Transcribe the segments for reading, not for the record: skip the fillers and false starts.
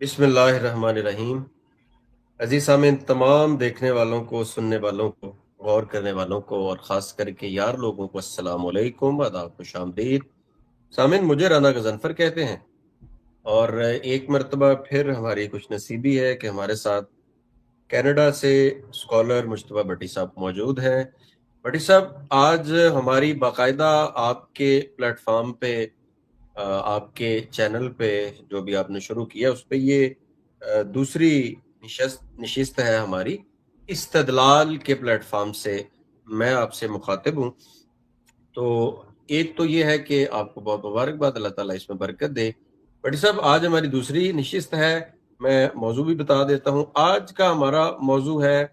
بسم اللہ الرحمن الرحیم۔ عزیز سامعین، تمام دیکھنے والوں کو، سننے والوں کو، غور کرنے والوں کو اور خاص کر کے یار لوگوں کو السلام علیکم، آداب، خوش آمدید۔ سامعین، مجھے رانا غضنفر کہتے ہیں اور ایک مرتبہ پھر ہماری خوش نصیبی ہے کہ ہمارے ساتھ کینیڈا سے اسکالر مجتبیٰ بٹی صاحب موجود ہیں۔ بٹی صاحب، آج ہماری باقاعدہ آپ کے پلیٹ فارم پہ، آپ کے چینل پہ جو بھی آپ نے شروع کیا اس پہ یہ دوسری نشست ہے ہماری استدلال کے پلیٹ فارم سے میں آپ سے مخاطب ہوں۔ تو ایک تو یہ ہے کہ آپ کو بہت مبارکباد، اللہ تعالیٰ اس میں برکت دے۔ بٹی صاحب، آج ہماری دوسری نشست ہے، میں موضوع بھی بتا دیتا ہوں۔ آج کا ہمارا موضوع ہے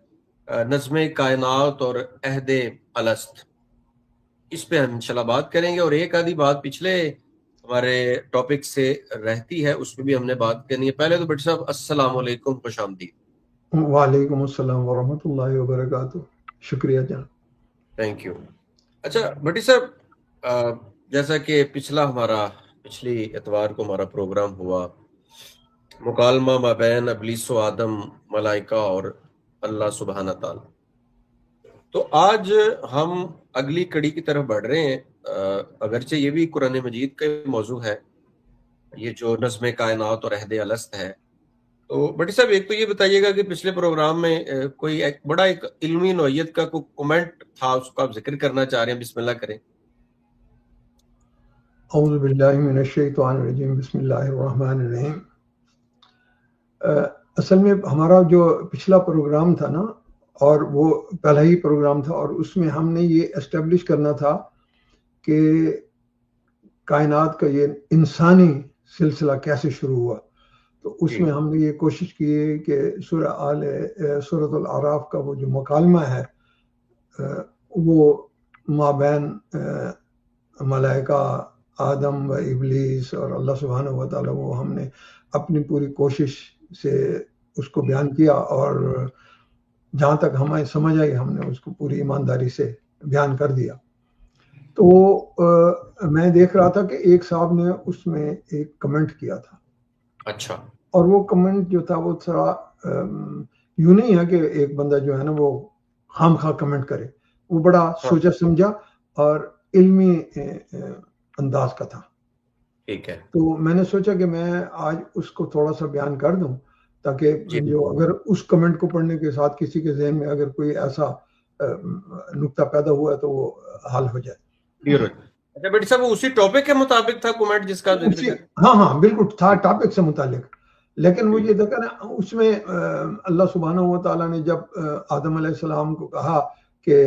نظم کائنات اور عہد الست۔ اس پہ ہم انشاءاللہ بات کریں گے، اور ایک آدھی بات پچھلے ہمارے ٹاپک سے رہتی ہے، اس پہ بھی ہم نے بات کرنی ہے۔ پہلے تو بٹی صاحب السلام علیکم، خوش آمدید۔ وعلیکم السلام ورحمۃ اللہ وبرکاتہ۔ شکریہ جان، تھینک یو۔ اچھا بٹی صاحب، جیسا کہ پچھلی اتوار کو ہمارا پروگرام ہوا، مکالمہ مابین ابلیس و آدم، ملائکہ اور اللہ سبحانہ تعالی، تو آج ہم اگلی کڑی کی طرف بڑھ رہے ہیں۔ اگرچہ یہ بھی قرآن مجید کا موضوع ہے، یہ جو نظم کائنات اور عہد الست ہے۔ تو بٹی صاحب، ایک تو یہ بتائیے گا کہ پچھلے پروگرام میں کوئی ایک علمی نوعیت کا کوئی کومنٹ تھا، اس کو آپ ذکر کرنا چاہ رہے ہیں؟ بسم اللہ کریں۔ اعوذ باللہ من الشیطان الرجیم، بسم اللہ الرحمن الرحیم۔ اصل میں ہمارا جو پچھلا پروگرام تھا نا، اور وہ پہلا ہی پروگرام تھا، اور اس میں ہم نے یہ اسٹیبلش کرنا تھا کہ کائنات کا یہ انسانی سلسلہ کیسے شروع ہوا۔ تو اس میں ہم نے یہ کوشش کی ہے کہ سورۃ الاعراف کا وہ جو مکالمہ ہے، وہ مابین ملائکہ، آدم و ابلیس اور اللہ سبحانہ و تعالیٰ، وہ ہم نے اپنی پوری کوشش سے اس کو بیان کیا، اور جہاں تک ہمیں سمجھ آئی ہم نے اس کو پوری ایمانداری سے بیان کر دیا۔ تو میں دیکھ رہا تھا کہ ایک صاحب نے اس میں ایک کمنٹ کیا تھا۔ اچھا۔ اور وہ کمنٹ جو تھا وہ تھوڑا یوں نہیں ہے کہ ایک بندہ جو ہے نا وہ خام خواہ کمنٹ کرے، وہ بڑا سوچا سمجھا اور علمی انداز کا تھا۔ ٹھیک ہے۔ تو میں نے سوچا کہ میں آج اس کو تھوڑا سا بیان کر دوں، تاکہ جو اگر اس کمنٹ کو پڑھنے کے ساتھ کسی کے ذہن میں اگر کوئی ایسا نقطہ پیدا ہوا ہے تو وہ حل ہو جائے۔ اچھا بیٹی صاحب، اسی ٹاپک کے مطابق تھا کومنٹ جس کا ذکر کر؟ ہاں بالکل تھا، ٹاپک سے متعلق۔ لیکن وہ یہ دیکھا نا، اس میں اللہ سبحانہ و تعالیٰ نے جب آدم علیہ السلام کو کہا کہ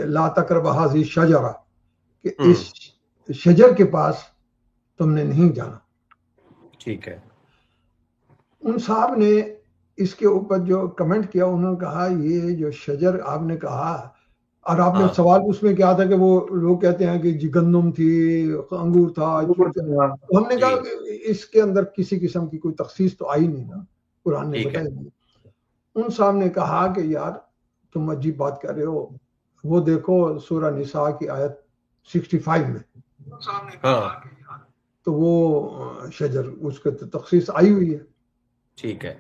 لا تقرب هذه الشجرہ، کہ اس شجر کے پاس تم نے نہیں جانا۔ ٹھیک ہے۔ ان صاحب نے اس کے اوپر جو کمنٹ کیا، انہوں نے کہا یہ جو شجر آپ نے کہا، اور آپ نے سوال اس میں کیا تھا کہ وہ لوگ کہتے ہیں کہ جی گندم تھی، انگور تھا، ہم نے کہا کہ اس کے اندر کسی قسم کی کوئی تخصیص تو آئی نہیں نا، قرآن نے بتائی نہیں۔ ان صاحب نے کہا کہ یار تم عجیب بات کر رہے ہو، وہ دیکھو سورہ نساء کی آیت 65 میں، تو وہ شجر اس کے تخصیص آئی ہوئی ہے۔ ٹھیک ہے۔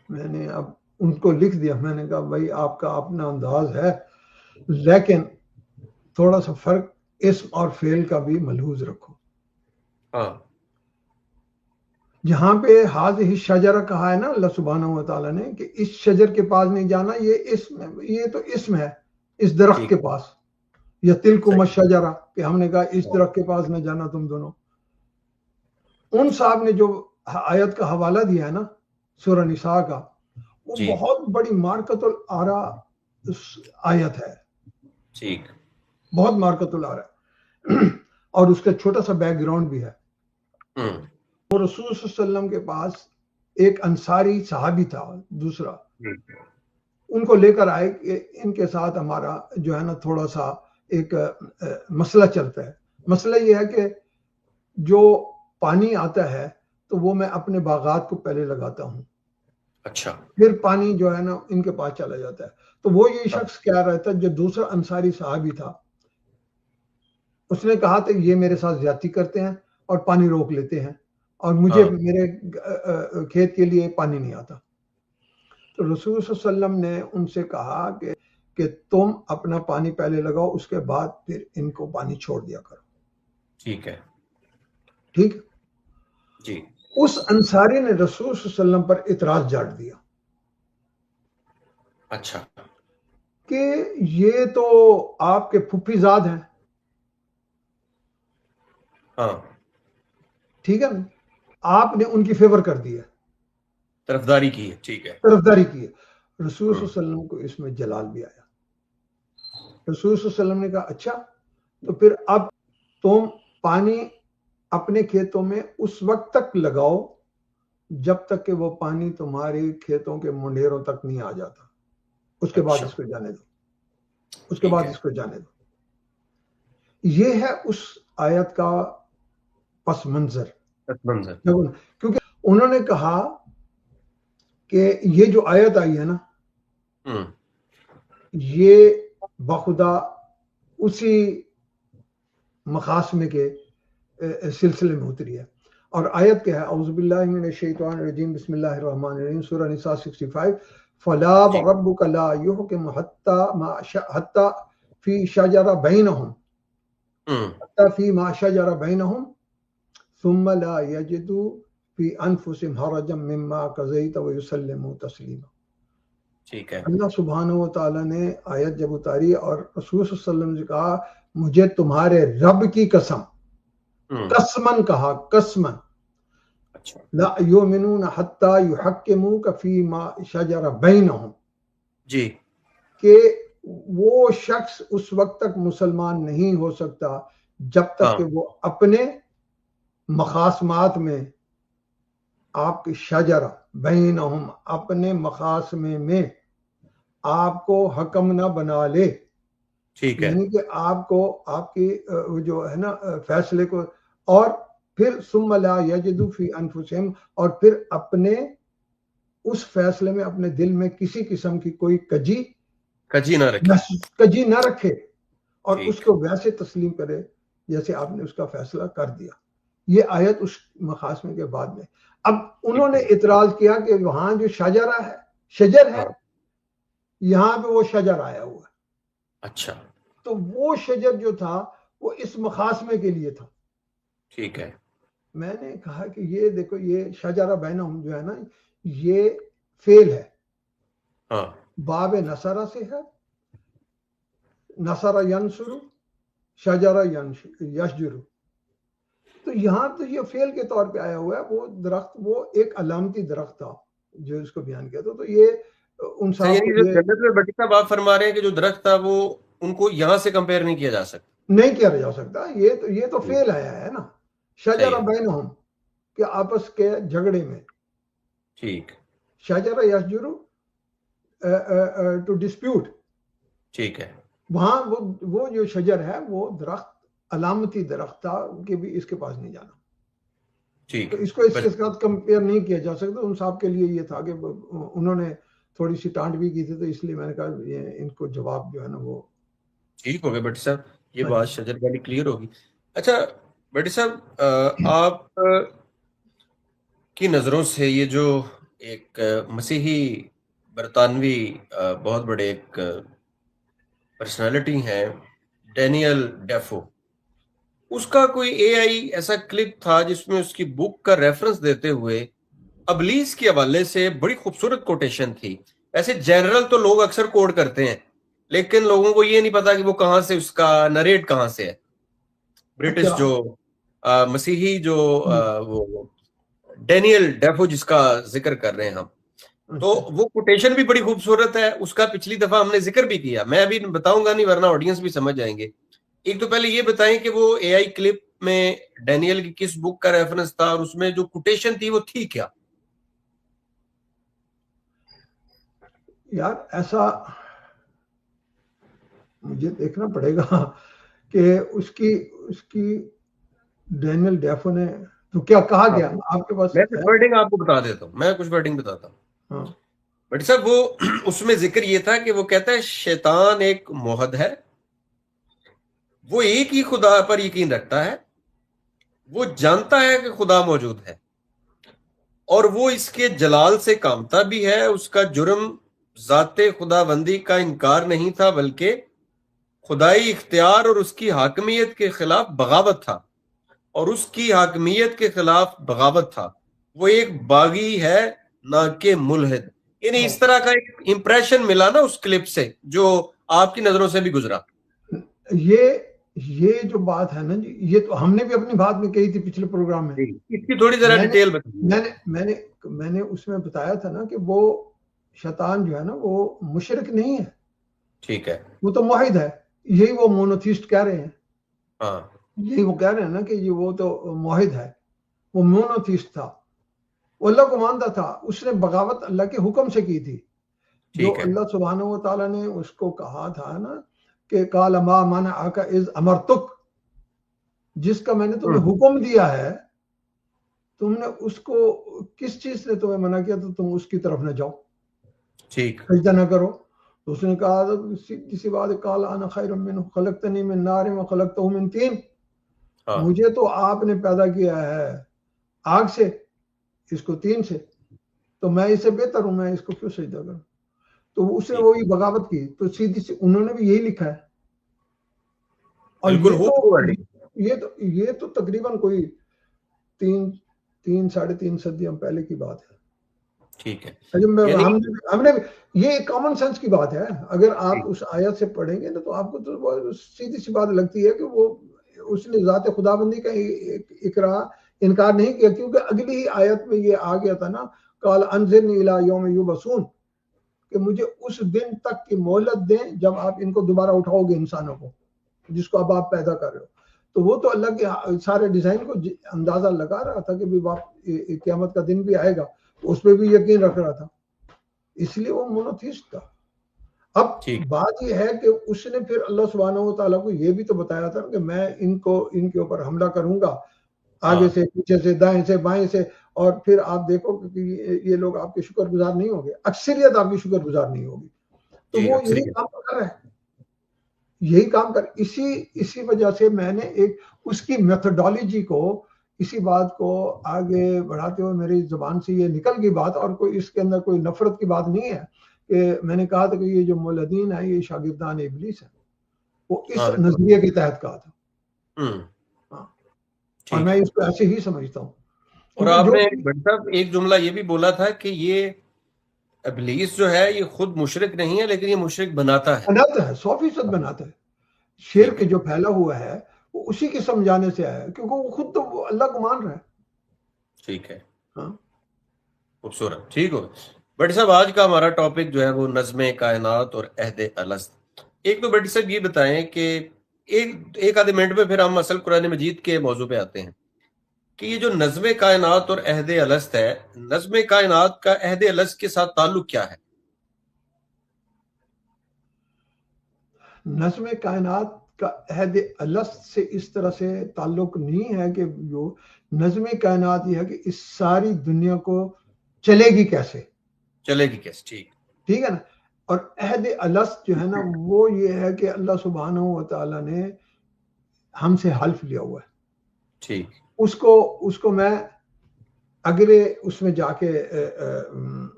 میں نے اب ان کو لکھ دیا، میں نے کہا بھائی آپ کا اپنا انداز ہے، لیکن تھوڑا سا فرق اسم اور فعل کا بھی ملحوظ رکھو۔ جہاں پہ ہذہ الشجرہ کہا ہے نا اللہ سبحانہ و تعالیٰ نے کہ اس شجر کے پاس نہیں جانا، یہ تو اسم ہے، اس درخت کے پاس، یا تلکم الشجرہ، کہ ہم نے کہا اس درخت کے پاس نہ جانا تم دونوں۔ ان صاحب نے جو آیت کا حوالہ دیا ہے نا سورہ نساء کا، وہ بہت بڑی مارکت الآرا آیت ہے، بہت مارکت الآرا، اور اس کا چھوٹا سا بیک گراؤنڈ بھی ہے۔ وہ رسول صلی اللہ علیہ وسلم کے پاس ایک انصاری صحابی تھا دوسرا، ان کو لے کر آئے کہ ان کے ساتھ ہمارا جو ہے نا تھوڑا سا ایک مسئلہ چلتا ہے۔ مسئلہ یہ ہے کہ جو پانی آتا ہے تو وہ میں اپنے باغات کو پہلے لگاتا ہوں، اچھا، پھر پانی جو ہے نا ان کے پاس چلا جاتا ہے۔ تو وہ یہ شخص کیا رہتا ہے جو دوسرا انصاری صحابی تھا، اس نے کہا تھا یہ میرے ساتھ زیادتی کرتے ہیں اور پانی روک لیتے ہیں، اور مجھے میرے کھیت کے لیے پانی نہیں آتا. تو رسول صلی اللہ علیہ وسلم نے ان سے کہا کہ تم اپنا پانی پہلے لگاؤ، اس کے بعد پھر ان کو پانی چھوڑ دیا کرو. ٹھیک ہے. ٹھیک. جی. اس انصاری نے رسول صلی اللہ علیہ وسلم پر اعتراض جاٹ دیا. اچھا. کہ یہ تو آپ کے پھپھی زاد ہیں. ہاں. ٹھیک ہے نا، آپ نے ان کی فیور کر دی ہے، طرفداری کی ہے. ٹھیک ہے. طرفداری کی ہے. رسول صلی اللہ علیہ وسلم کو اس میں جلال بھی آیا. رسول صلی اللہ علیہ وسلم نے کہا اچھا تو پھر اب تم پانی اپنے کھیتوں میں اس وقت تک لگاؤ جب تک کہ وہ پانی تمہارے کھیتوں کے منڈیروں تک نہیں آ جاتا. اس کے بعد اس کو جانے دو. اس کے بعد اس کو جانے دو. یہ ہے اس آیت کا پس منظر. کیونکہ انہوں نے کہا کہ یہ جو آیت آئی ہے نا یہ بخدا اسی مخاصمے کے سلسلے میں اتری ہے. اور آیت کیا ہے؟ اعوذ باللہ من الشیطان الرجیم بسم اللہ الرحمن الرحیم، سورہ نساء 65. فلا وربک لا یحکم حتی فی شجر بینہم حتی فی ما شجر بینہم ثم لا یجدوا فی انفسهم حرجا مما قضیت ویسلموا تسلیما. ٹھیک ہے. اللہ سبحانہ و تعالیٰ نے آیت جب اتاری اور رسول صلی اللہ علیہ وسلم نے کہا مجھے تمہارے رب کی قسم، قسمن کہا، قسمن، لا یؤمنون حتی یحکموک فیما شجر بینہم، جی، کہ وہ شخص اس وقت تک مسلمان نہیں ہو سکتا جب تک کہ وہ اپنے مخاصمات میں، آپ کی شجر بینہم، اپنے مخاصمے میں آپ کو حکم نہ بنا لے. ٹھیک ہے. یعنی کہ آپ کو، آپ کی جو ہے نا فیصلے کو، اور پھر ثم لا یجدوا فی انفسہم، اور پھر اپنے اس فیصلے میں اپنے دل میں کسی قسم کی کوئی کجی نہ رکھے اور اس کو ویسے تسلیم کرے جیسے آپ نے اس کا فیصلہ کر دیا. یہ آیت اس مخاصمے کے بعد میں. اب انہوں نے اعتراض کیا کہ وہاں جو شجر ہے یہاں پہ وہ شجر آیا ہوا ہے. اچھا. تو وہ شجر جو تھا وہ اس مخاصمے کے لیے تھا. ٹھیک ہے. میں نے کہا کہ یہ دیکھو، یہ شجرہ بینہم جو ہے نا یہ فعل ہے، باب نصرہ سے ہے، نصرہ ینصر، شجرہ یشجر. تو یہاں تو یہ فعل کے طور پہ آیا ہوا ہے. وہ درخت، وہ ایک علامتی درخت تھا جو اس کو بیان کیا تھا. تو یہ ان صاحب آپ فرما رہے ہیں کہ جو درخت تھا وہ ان کو یہاں سے کمپیئر نہیں کیا جا سکتا، نہیں کیا جا سکتا. یہ تو فعل آیا ہے نا، شجرہ بینہم کہ آپس کے جھگڑے میں. ٹھیک. شجرہ یشجر ٹو ڈسپیوٹ. ٹھیک ہے. وہاں وہ جو شجر ہے وہ درخت علامتی درخت تھا کہ بھی اس کے پاس نہیں جانا. ٹھیک. تو اس کو اس کے ساتھ کمپیئر نہیں کیا جا سکتا. ان صاحب کے لیے یہ تھا کہ انہوں نے تھوڑی سی ٹانٹ بھی کی تھی، تو اس لیے میں نے کہا ان کو جواب جو ہے نا وہ ٹھیک ہو گیا. بٹی صاحب یہ بات شجر والی کلیئر ہوگی. اچھا بٹی صاحب، آپ کی نظروں سے یہ جو ایک مسیحی برطانوی بہت بڑے ایک پرسنالٹی ہیں ڈینیل ڈیفو، اس کا کوئی اے آئی ایسا کلپ تھا جس میں اس کی بک کا ریفرنس دیتے ہوئے ابلیس کے حوالے سے بڑی خوبصورت کوٹیشن تھی. ایسے جنرل تو لوگ اکثر کوٹ کرتے ہیں لیکن لوگوں کو یہ نہیں پتا کہ وہ کہاں سے، اس کا نریٹ کہاں سے ہے. برٹش جو مسیحی جو وہ ڈینیل ڈیفو جس کا ذکر کر رہے ہیں ہم، تو وہ کوٹیشن بھی بڑی خوبصورت ہے. اس کا پچھلی دفعہ ہم نے ذکر بھی کیا، میں ابھی بتاؤں گا نہیں ورنہ آڈینس بھی سمجھ جائیں گے. ایک تو پہلے یہ بتائیں کہ وہ اے آئی کلپ میں ڈینیل کی کس بک کا ریفرنس تھا اور اس میں جو کوٹیشن تھی وہ تھی کیا؟ یار ایسا مجھے دیکھنا پڑے گا کہ اس کی ڈینیل ڈیفو نے تو کیا کہا گیا. آپ کے پاس میں کچھ ورڈنگ آپ کو بتا دیتا ہوں، میں کچھ ورڈنگ بتاتا ہوں. بٹ صاحب وہ اس میں ذکر یہ تھا کہ وہ کہتا ہے شیطان ایک موحد ہے، وہ ایک ہی خدا پر یقین رکھتا ہے، وہ جانتا ہے کہ خدا موجود ہے اور وہ اس کے جلال سے کامتا بھی ہے. اس کا جرم ذات خداوندی کا انکار نہیں تھا بلکہ خدائی اختیار اور اس کی حاکمیت کے خلاف بغاوت تھا. اور اس کی حاکمیت کے خلاف بغاوت تھا. وہ ایک باغی ہے نہ کہ ملحد. یعنی اس طرح کا ایک امپریشن ملا نا اس کلپ سے جو آپ کی نظروں سے بھی گزرا. یہ جو بات ہے نا جی، یہ تو ہم نے بھی اپنی بات میں کہی تھی پچھلے پروگرام میں. اس کی تھوڑی ذرا ڈیٹیل بتائیے. میں نے اس میں بتایا تھا نا کہ وہ شیطان جو ہے نا وہ مشرک نہیں ہے. ٹھیک ہے. وہ تو موحد ہے. یہی وہ مونوتھیسٹ کہہ رہے ہیں. ہاں یہی وہ کہہ رہے ہیں نا کہ یہ وہ تو موحد ہے. وہ مونوتھیسٹ تھا. وہ اللہ کو مانتا تھا. اس نے بغاوت اللہ کے حکم سے کی تھی. جو اللہ سبحانہ و تعالیٰ نے اس کو کہا تھا نا کہ قال ما منعک اذ امرتک، جس کا میں نے تمہیں حکم دیا ہے تم نے اس کو کس چیز نے تمہیں منع کیا تو تم اس کی طرف نہ جاؤ، ٹھیک سجدہ نہ کرو. تو اس نے کہا کسی بات قال انا خیر منہ خلقتنی من نار وخلقتہ من طین، مجھے تو آپ نے پیدا کیا ہے آگ سے، اس کو طین سے، تو میں اس سے بہتر ہوں، میں اس کو کیوں سجدہ کروں. تو اس نے وہی بغاوت کی. تو سیدھی سی انہوں نے بھی یہی لکھا ہے. اور یہ تو تقریباً کوئی 3-3.5 صدیاں پہلے کی بات ہے. ٹھیک ہے. ہم نے یہ کامن سینس کی بات ہے. اگر آپ اس آیت سے پڑھیں گے نا تو آپ کو تو سیدھی سی بات لگتی ہے کہ وہ اس نے ذات خداوندی کا انکار نہیں کیا، کیونکہ اگلی ہی آیت میں یہ آ گیا تھا نا قال انظرنی الی یوم یبعثون، کہ مجھے اس دن تک کی مہلت دیں جب آپ ان کو دوبارہ اٹھاؤ گے انسانوں کو جس کو اب آپ پیدا کر رہے ہو. تو وہ تو اللہ کے سارے ڈیزائن کو اندازہ لگا رہا تھا کہ قیامت کا دن بھی آئے گا، تو اس پہ بھی یقین رکھ رہا تھا، اس لیے وہ مونوتھیسٹ تھا. اب بات یہ ہے کہ اس نے پھر اللہ سبحانہ و تعالیٰ کو یہ بھی تو بتایا تھا کہ میں ان کے اوپر حملہ کروں گا آگے سے پیچھے سے دائیں سے بائیں سے، اور پھر آپ دیکھو کہ یہ لوگ آپ کے شکر گزار نہیں ہوں گے، اکثریت آپ کی شکر گزار نہیں ہوگی. تو وہ یہی کام کر رہا ہے، یہی کام کر. اسی وجہ سے میں نے ایک اس کی میتھڈالوجی کو، اسی بات کو آگے بڑھاتے ہوئے میری زبان سے یہ نکل گئی بات، اور کوئی اس کے اندر کوئی نفرت کی بات نہیں ہے کہ میں نے کہا تھا کہ یہ جو مولدین ہیں یہ شاگردان ابلیس ہیں، وہ اس نظریے کے تحت کہا تھا. اور میں اس کو ایسے ہی سمجھتا ہوں. اور آپ نے صاحب ایک جملہ یہ بھی بولا تھا کہ یہ ابلیس جو ہے یہ خود مشرک نہیں ہے لیکن یہ مشرک بناتا ہے. 100% بناتا ہے. شرک جو پھیلا ہوا ہے وہ اسی کے سمجھانے سے آیا ہے، کیونکہ وہ خود تو اللہ کو مان رہا ہے. ٹھیک ہے. ہاں خوبصورت. ٹھیک ہو بٹی صاحب، آج کا ہمارا ٹاپک جو ہے وہ نظم کائنات اور عہد الست. ایک تو بٹی صاحب یہ بتائیں کہ ایک آدھے منٹ میں پھر ہم اصل قرآن مجید کے موضوع پہ آتے ہیں کہ یہ جو نظم کائنات اور عہد الست ہے، نظم کائنات کا عہد الست کے ساتھ تعلق کیا ہے؟ نظم کائنات کا عہد الست سے اس طرح سے تعلق نہیں ہے کہ جو نظم کائنات یہ ہے کہ اس ساری دنیا کو چلے گی کیسے. ٹھیک ہے نا. اور عہد الست جو ہے نا وہ یہ ہے کہ اللہ سبحانہ و تعالیٰ نے ہم سے حلف لیا ہوا ہے. ٹھیک. اس کو میں اگلے اس میں جا کے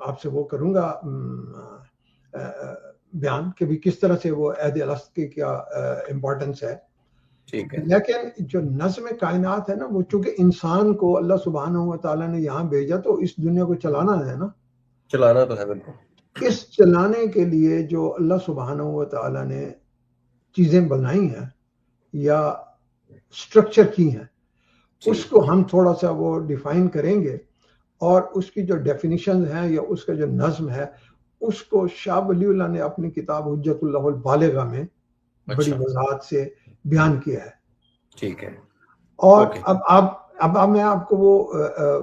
آپ سے وہ کروں گا بیان کہ بھی کس طرح سے وہ عہد الست کی کیا امپورٹنس ہے. ٹھیک ہے. لیکن جو نظم کائنات ہے نا وہ چونکہ انسان کو اللہ سبحانہ و تعالیٰ نے یہاں بھیجا تو اس دنیا کو چلانا ہے نا. چلانا تو ہے بالکل. اس چلانے کے لیے جو اللہ سبحانہ و تعالیٰ نے چیزیں بنائی ہیں یا سٹرکچر کی ہیں اس کو ہم تھوڑا سا وہ ڈیفائن کریں گے، اور اس کی جو ڈیفینیشن ہیں یا اس کا جو نظم ہے اس کو شاہ ولی اللہ نے اپنی کتاب حجت اللہ البالغہ میں بڑی وضاحت سے بیان کیا ہے. ٹھیک ہے. اور اب میں آپ کو وہ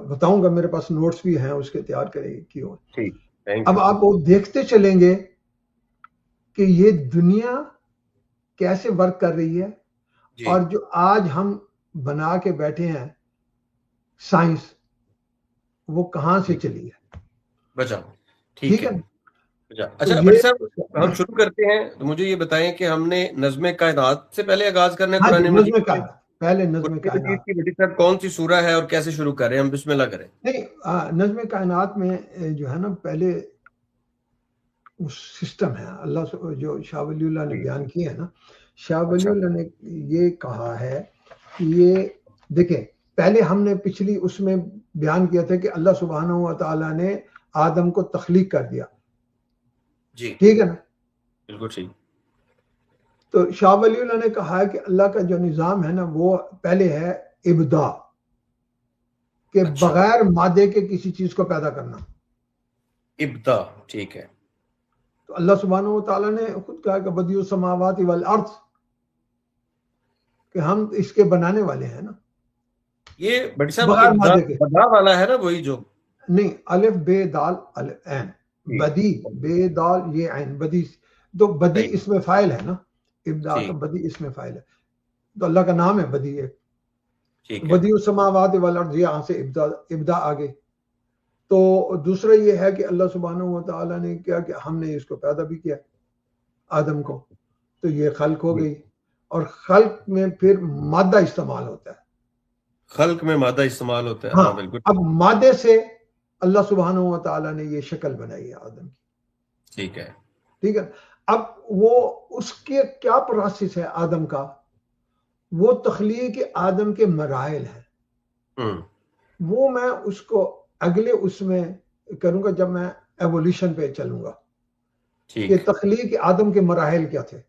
بتاؤں گا، میرے پاس نوٹس بھی ہیں اس کے تیار کرے کیوں. اب آپ وہ دیکھتے چلیں گے کہ یہ دنیا کیسے ورک کر رہی ہے، اور جو آج ہم بنا کے بیٹھے ہیں سائنس وہ کہاں سے چلی ہے. بچا ٹھیک ہے. اچھا بھائی صاحب ہم شروع کرتے ہیں، تو مجھے یہ بتائیں کہ ہم نے نظم کائنات سے پہلے آغاز کرنا ہے قرآن مجید. پہلے نظم قرآن کائنات. مجید کی بڑی صاحب کون سی سورہ ہے اور کیسے شروع کر رہے ہیں ہم؟ بسم اللہ کریں. نہیں نظم کائنات میں جو ہے نا پہلے سسٹم ہے اللہ جو شاہ ولی اللہ نے بیان کیا ہے نا. شاہ ولی اللہ نے یہ کہا ہے کہ یہ دیکھیں پہلے ہم نے پچھلی اس میں بیان کیا تھا کہ اللہ سبحانہ و تعالیٰ نے آدم کو تخلیق کر دیا. جی ٹھیک ہے نا. بالکل ٹھیک. تو شاہ ولی اللہ نے کہا ہے کہ اللہ کا جو نظام ہے نا وہ پہلے ہے ابدا، کہ بغیر مادے کے کسی چیز کو پیدا کرنا. ابدا ٹھیک ہے. تو اللہ سبحانہ و تعالیٰ نے خود کہا کہ بدیع السماوات والارض، کہ ہم اس کے بنانے والے ہیں نا. یہ بڑی صاحب بغیر مادے کے بدا والا ہے نا وہی جو نہیں، الف بے دال الف عین، بدی بے دال یہ عین بدی. تو بدی اس میں فاعل ہے نا، ابدا تو بدی اس میں فاعل ہے. تو اللہ کا نام ہے بدی ہے. بدیع السماوات والارض یہاں سے ابدا آگے. تو دوسرا یہ ہے کہ اللہ سبحانہ و تعالیٰ نے کیا کہ ہم نے اس کو پیدا بھی کیا آدم کو، تو یہ خلق ہو گئی. اور خلق میں پھر مادہ استعمال ہوتا ہے. خلق میں مادہ استعمال ہوتا ہے. ہاں بالکل. اب مادے سے اللہ سبحانہ و تعالیٰ نے یہ شکل بنائی ہے آدم کی. ٹھیک ہے. ٹھیک ہے. اب وہ اس کے کیا پروسیس ہے آدم کا، وہ تخلیق آدم کے مراحل ہیں. وہ میں اس کو اگلے اس میں کروں گا جب میں ایولیوشن پہ چلوں گا کہ تخلیق آدم کے مراحل کیا تھے.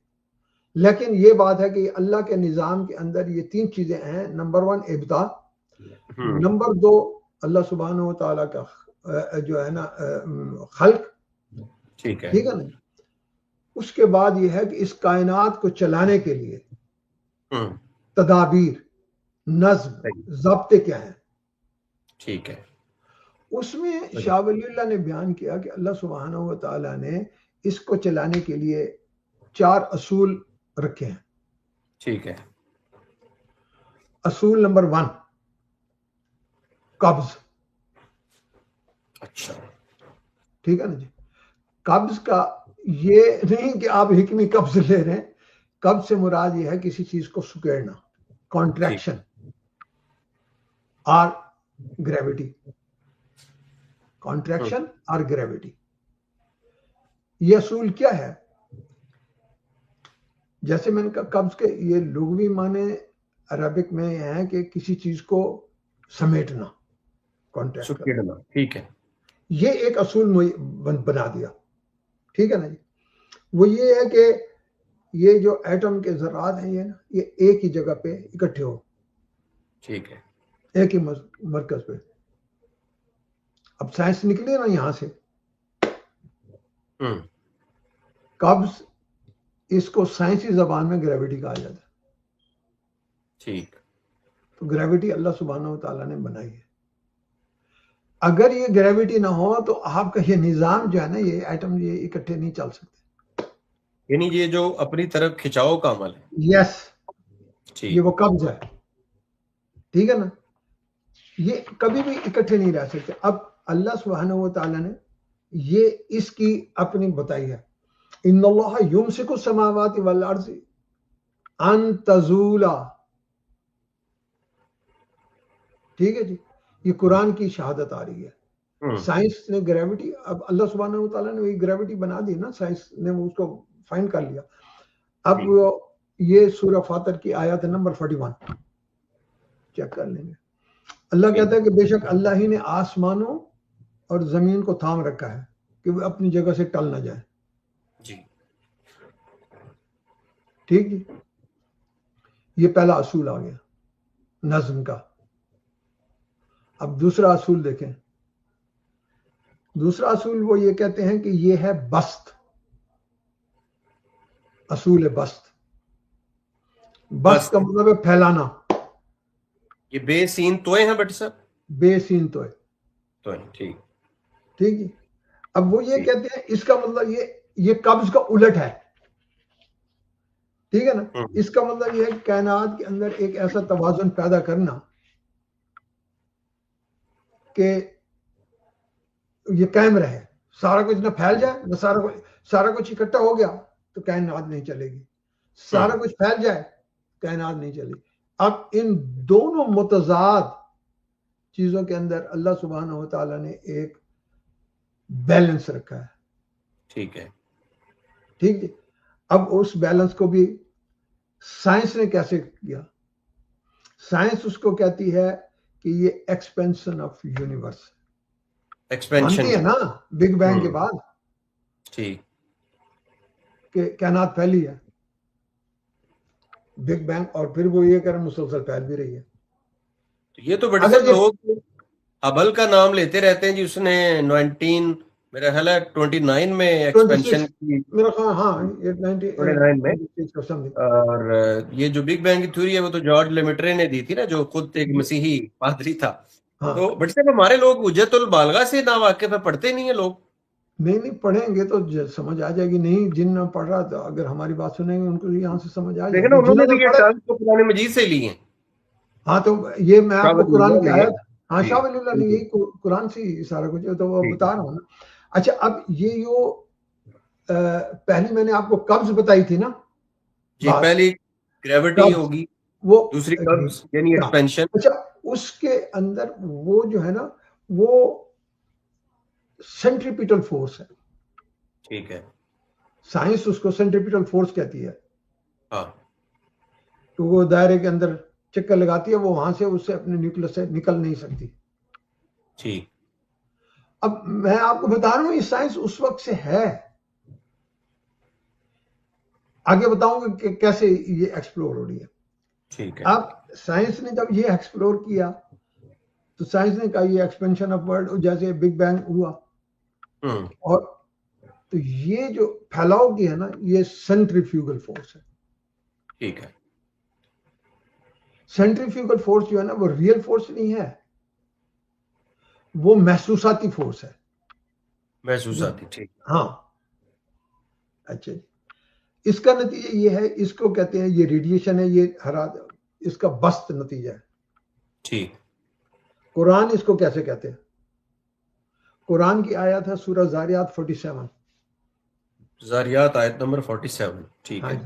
لیکن یہ بات ہے کہ اللہ کے نظام کے اندر یہ تین چیزیں ہیں. نمبر 1 ابدا، نمبر 2 اللہ سبحانہ و تعالیٰ کا جو ہے نا خلق. ٹھیک ہے نا. اس کے بعد یہ ہے کہ اس کائنات کو چلانے کے لیے تدابیر، نظم، ضابطے کیا ہیں. ٹھیک ہے. اس میں شاہ ولی اللہ نے بیان کیا کہ اللہ سبحانہ و تعالیٰ نے اس کو چلانے کے لیے 4 اصول رکھے ہیں. ٹھیک ہے. اصول نمبر 1 قبض. اچھا ٹھیک ہے نا جی. قبض کا یہ نہیں کہ آپ حکمی قبض لے رہے ہیں. قبض سے مراد یہ ہے کسی چیز کو سکیڑنا، کانٹریکشن اور گریویٹی. کانٹریکشن اور گریویٹی یہ اصول کیا ہے؟ جیسے میں نے کہا قبض کے یہ لغوی معنی عربک میں ہے کہ کسی چیز کو سمیٹنا، کانٹریکٹ کرنا. ٹھیک ہے. یہ ایک اصول بنا دیا. ٹھیک ہے نا جی. وہ یہ ہے کہ یہ جو ایٹم کے ذرات ہیں یہ ایک ہی جگہ پہ اکٹھے ہو. ٹھیک ہے. ایک ہی مرکز پہ. اب سائنس نکلی نا یہاں سے. قبض اس کو سائنسی زبان میں گریویٹی کہا جاتا ہے. ٹھیک. تو گریویٹی اللہ سبحانہ و تعالیٰ نے بنائی ہے. اگر یہ گریویٹی نہ ہو تو آپ کا یہ نظام جو ہے نا یہ ایٹم یہ اکٹھے نہیں چل سکتے. یعنی یہ جو اپنی طرف کھچاؤ کا عمل ہے. یس یہ وہ قبض ہے. ٹھیک ہے نا. یہ کبھی بھی اکٹھے نہیں رہ سکتے. اب اللہ سبحانہ و تعالیٰ نے یہ اس کی اپنی بتائی ہے. ان اللہ یمسک السماوات والارض ان تزولا. ٹھیک ہے جی. یہ قرآن کی شہادت آ رہی ہے. سائنس نے گریویٹی، اب اللہ سبحانہ و تعالیٰ نے وہی گریویٹی بنا دی نا، سائنس نے اس کو فائنڈ کر لیا. اب یہ سورہ فاطر کی آیت نمبر 41 چیک کر لیں گے. اللہ کہتا ہے کہ بے شک اللہ ہی نے آسمانوں اور زمین کو تھام رکھا ہے کہ وہ اپنی جگہ سے ٹل نہ جائے. جی ٹھیک جی. یہ پہلا اصول آ گیا نظم کا. اب دوسرا اصول دیکھیں. دوسرا اصول وہ یہ کہتے ہیں کہ یہ ہے بسط. اصول بسط. بسط کا مطلب ہے پھیلانا. یہ بے سین توئے ہیں بٹ صاحب. بے سین توئے. ٹھیک ٹھیک جی. اب وہ یہ کہتے ہیں اس کا مطلب یہ قبض کا الٹ ہے. ٹھیک ہے نا. اس کا مطلب یہ ہے کہ کائنات کے اندر ایک ایسا توازن پیدا کرنا کہ یہ قائم رہے. سارا کچھ نہ پھیل جائے نہ سارا کچھ اکٹھا ہو گیا تو کائنات نہیں چلے گی. سارا کچھ پھیل جائے کائنات نہیں چلے گی. اب ان دونوں متضاد چیزوں کے اندر اللہ سبحانہ و تعالیٰ نے ایک بیلنس رکھا ہے. ٹھیک ہے. ٹھیک ہے. اب اس بیلنس کو بھی سائنس نے کیسے کیا؟ سائنس اس کو کہتی ہے کہ یہ ایکسپینشن آف یونیورس مانتی ہے نا بگ بینگ کے بعد ٹھیک کہ کائنات پھیلی ہے بگ بینگ, اور پھر وہ یہ کہہ رہے مسلسل پھیل بھی رہی ہے. یہ تو بڑے سے لوگ ہبل کا نام لیتے رہتے ہیں جی, اس نے 19 میرا خیال ہے 29 میں ایکسپینشن کی, میرا خیال ہاں 29 میں. اور یہ جو بگ بینگ کی تھیوری ہے وہ تو جارج لیمیٹرے نے دی تھی نا, جو خود ایک مسیحی پادری تھا. تو بٹ صاحب ہمارے لوگ حجت البالغہ سے نا واقف ہے, پڑھتے نہیں ہیں لوگ. نہیں پڑھیں گے تو سمجھ آ جائے گی. نہیں جن نہ پڑھ رہا تو اگر ہماری بات سنیں گے ان کو یہاں سے سمجھ آ جائے گی. انہوں نے بھی یہ ٹرم تو قرآن مجید سے لی ہیں. ہاں تو یہ میں آپ کو قرآن کی آیت, ہاں جی. شاہ ولی اللہ نے یہی قرآن سے سارا کچھ تو وہ بتا رہا ہوں نا. اچھا اب یہ جو پہلی میں نے آپ کو قبض بتائی تھی نا, جی پہلی گریوٹی ہوگی, وہ دوسری قبض یعنی ایکسپینشن. اچھا اس کے اندر وہ جو ہے نا وہ سینٹریپیٹل فورس ہے. ٹھیک ہے. سائنس اس کو سینٹریپیٹل فورس کہتی ہے. ہاں تو وہ دائرے کے اندر چکر لگاتی ہے, وہ وہاں سے اس سے اپنے نیوکلس سے نکل نہیں سکتی. ٹھیک. اب میں آپ کو بتا رہا ہوں یہ سائنس اس وقت سے ہے. آگے بتاؤں گا کہ کیسے یہ ایکسپلور ہو رہی ہے. ٹھیک ہے. اب سائنس نے جب یہ ایکسپلور کیا تو سائنس نے کہا یہ ایکسپینشن آف ورلڈ جیسے بگ بینگ ہوا, اور تو یہ جو پھیلاؤ کی ہے نا یہ سینٹریفیوگل فورس ہے. ٹھیک ہے. سینٹریفیوگل فورس جو ہے نا وہ ریئل فورس نہیں ہے, وہ محسوساتی فورس ہے. محسوساتی. ٹھیک. ہاں اچھا جی. اس کا نتیجہ یہ ہے, اس کو کہتے ہیں یہ ریڈیشن ہے, یہ اس کا بست نتیجہ ہے. ٹھیک. قرآن اس کو کیسے کہتے ہیں؟ قرآن کی آیت ہے سورہ زاریات 47. زاریات آیت نمبر 47. ٹھیک ہے.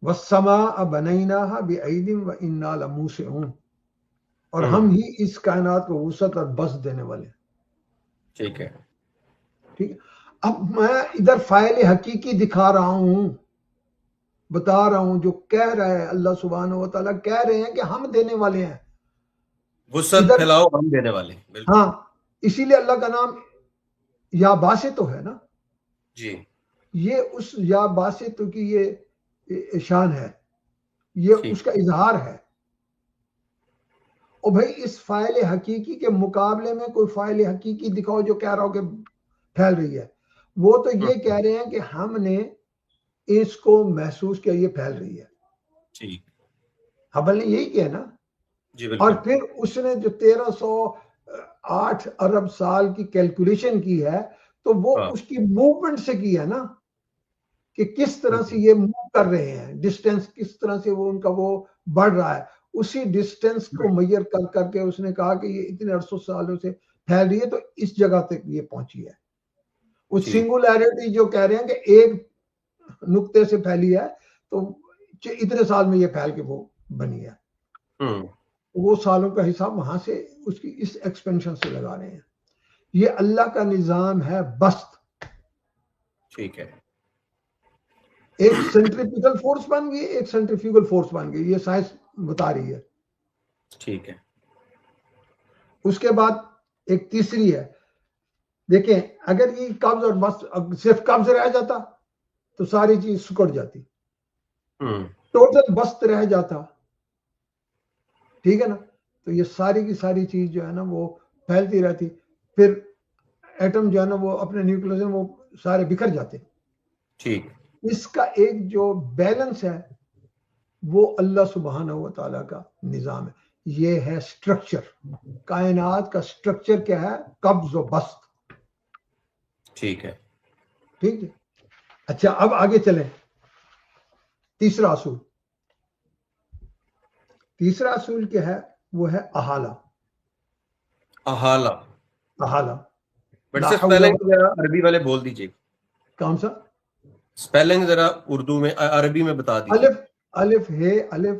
وَالسَّمَاءَ بَنَيْنَاهَا بِأَيْدٍ وَإِنَّا لَمُوسِعُونَ, اور ہم ہی اس کائنات کو وسعت اور بسط دینے والے ہیں. ٹھیک ہے. ٹھیک ہے. اب میں ادھر فاعل حقیقی دکھا رہا ہوں, بتا رہا ہوں جو کہہ رہا ہے اللہ سبحانہ و تعالیٰ کہہ رہے ہیں کہ ہم دینے والے ہیں. وسعت پھیلاؤ ہم دینے والے ہیں. ہاں اسی لیے اللہ کا نام یا باسط ہے نا. جی. یہ اس یا باسط کی یہ شان ہے, یہ اس کا اظہار ہے. اور بھائی اس فاعل حقیقی کے مقابلے میں کوئی فاعل حقیقی دکھاؤ جو کہہ رہا ہو کہ پھیل رہی ہے. وہ تو یہ کہہ رہے ہیں کہ ہم نے اس کو محسوس کیا یہ پھیل رہی ہے. ٹھیک. ہبل نے یہی کیا نا. جی بالکل. اور پھر اس نے جو 1308 ارب سال کی کیلکولیشن کی ہے تو وہ اس کی موومنٹ سے کی ہے نا, کہ کس طرح سے یہ موو کر رہے ہیں, ڈسٹینس کس طرح سے وہ ان کا وہ بڑھ رہا ہے. اسی ڈسٹینس کو میئر کر کے اس نے کہا کہ یہ اتنے 800 سالوں سے پھیل رہی ہے تو اس جگہ تک یہ پہنچی ہے. وہ سنگولیرٹی جو کہہ رہے ہیں کہ ایک نقطے سے پھیلی ہے تو اتنے سال میں یہ پھیل کے وہ بنی ہے. وہ سالوں کا حساب وہاں سے اس کی اس ایکسپینشن سے لگا رہے ہیں. یہ اللہ کا نظام ہے بست. ٹھیک ہے. ایک سینٹریپیٹل فورس بن گئی, ایک سینٹریفیوگل فورس بن گئی, یہ سائنس بتا رہی ہے. ٹھیک ہے. اس کے بعد ایک تیسری ہے. دیکھیں اگر یہ قبض اور بست صرف قبض رہ جاتا تو ساری چیز سکڑ جاتی, ٹوٹل بست رہ جاتا, ٹھیک ہے نا, تو یہ ساری کی ساری چیز جو ہے نا وہ پھیلتی رہتی. پھر ایٹم جو ہے نا وہ اپنے نیوکلس میں وہ سارے بکھر جاتے. ٹھیک. اس کا ایک جو بیلنس ہے وہ اللہ سبحانہ و تعالیٰ کا نظام ہے. یہ ہے سٹرکچر. کائنات کا سٹرکچر کیا ہے؟ قبض و بست. ٹھیک ہے. ٹھیک ہے. اچھا اب آگے چلیں. تیسرا اصول. تیسرا اصول کیا ہے؟ وہ ہے احالہ. احالہ. احالہ. بٹ سے سپیلنگ ذرا عربی والے بول دیجئے. کون سا سپیلنگ ذرا اردو میں عربی میں بتا دیجئے. الف ہے الف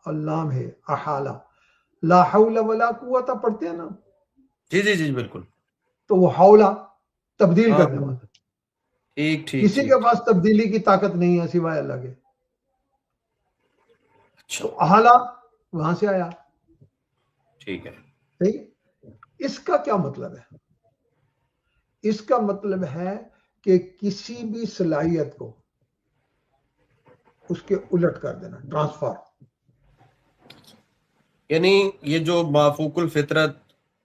اور لام ہے احالہ. لا حول ولا قوت پڑھتے ہیں نا, جی جی جی بالکل, تو وہ حولا تبدیل ہاں کرنے والا. ٹھیک ٹھیک کسی ٹھیک. کے پاس تبدیلی کی طاقت نہیں ہے سوائے اللہ کے. اچھا تو احالہ وہاں سے آیا. ٹھیک ہے. صحیح. اس کا کیا مطلب ہے؟ اس کا مطلب ہے کہ کسی بھی صلاحیت کو اس کے الٹ کر دینا, ٹرانسفار. یعنی یہ جو مافوق الفطرت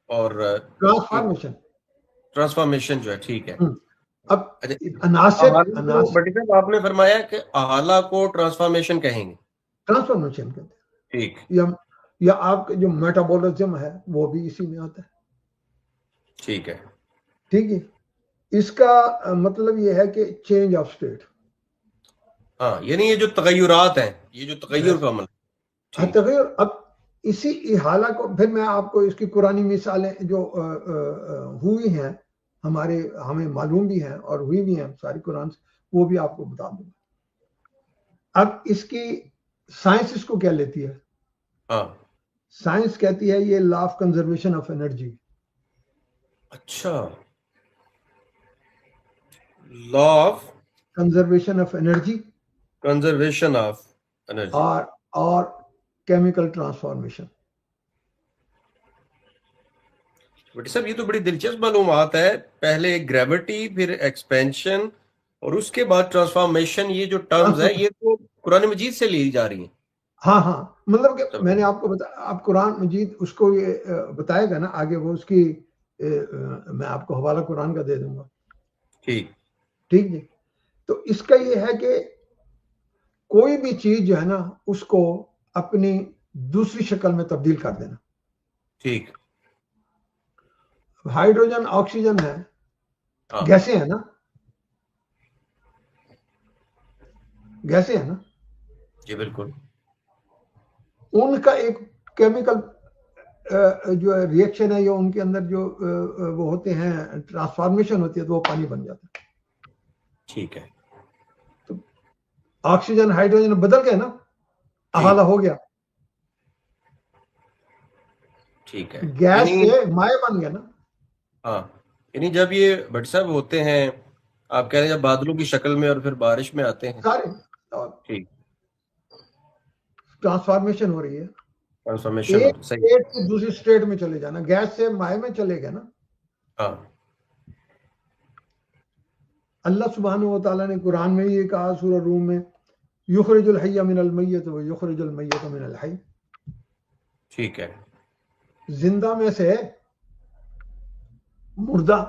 اور ٹرانسفارمیشن, ٹرانسفارمیشن جو ہے, ٹھیک ہے. اب اچھا, عناصر بٹی صاحب آپ نے فرمایا کہ احالہ کو ٹرانسفارمیشن کہیں گے. ٹرانسفارمیشن کہتے ہیں. ٹھیک یا آپ کا جو میٹابولزم ہے وہ بھی اسی میں آتا ہے. ٹھیک ہے. ٹھیک ہے. اس کا مطلب یہ ہے کہ چینج آف اسٹیٹ. ہاں یعنی یہ جو تغیرات ہیں, یہ جو تغیر کا عمل. ٹھیک. تغیر. اب اسی احالہ کو پھر میں آپ کو اس کی قرآنی مثالیں جو ہوئی ہیں ہمیں معلوم بھی ہیں اور ہوئی بھی ہیں ساری قرآن سے, وہ بھی آپ کو بتا دوں گا. اب اس کی سائنس اس کو کیا لیتی ہے؟ ہاں سائنس کہتی ہے یہ law of conservation of energy. اچھا, law of conservation of energy conservation of energy. اور کیمیکل ٹرانسفارمیشن. بٹی صاحب یہ تو بڑی دلچسپ معلومات ہے. پہلے گریوٹی, پھر ایکسپینشن, اور اس کے بعد ٹرانسفارمیشن. یہ جو ٹرمز ہے یہ تو قرآن مجید سے لی جا رہی ہیں. ہاں مطلب کہ میں نے آپ کو بتایا, آپ قرآن مجید اس کو یہ بتائے گا نا آگے, وہ اس کی میں آپ کو حوالہ قرآن کا دے دوں گا. ٹھیک جی. تو اس کا یہ ہے کہ کوئی بھی چیز جو ہے نا اس کو اپنی دوسری شکل میں تبدیل کر دینا. ٹھیک. ہائیڈروجن آکسیجن ہے, گیسیں ہیں نا, گیسیں ہیں نا. جی بالکل. ان کا ایک کیمیکل جو ریئیکشن ہے یا ان کے اندر جو وہ ہوتے ہیں ٹرانسفارمیشن ہوتی ہے تو وہ پانی بن جاتا ہے. ٹھیک ہے. تو آکسیجن ہائیڈروجن بدل گئے نا, احالہ ہو گیا. ٹھیک ہے. گیس سے مائع بن گیا نا. ہاں یعنی جب یہ بٹ صاحب ہوتے ہیں, آپ کہہ رہے ہیں جب بادلوں کی شکل میں اور پھر بارش میں آتے ہیں, سارے ٹھیک, ٹرانسفارمیشن ہو رہی ہے. ٹرانسفارمیشن ایک ہوتی, صحیح. اسٹیٹ سے دوسری اسٹیٹ میں چلے جانا, گیس سے مائع میں چلے گئے نا. ہاں اللہ سبحانہ و تعالیٰ نے قرآن میں یہ کہا سورہ روم میں, یخرج الحی من المیت و یخرج المیت من الحی. ٹھیک ہے. زندہ میں سے مردہ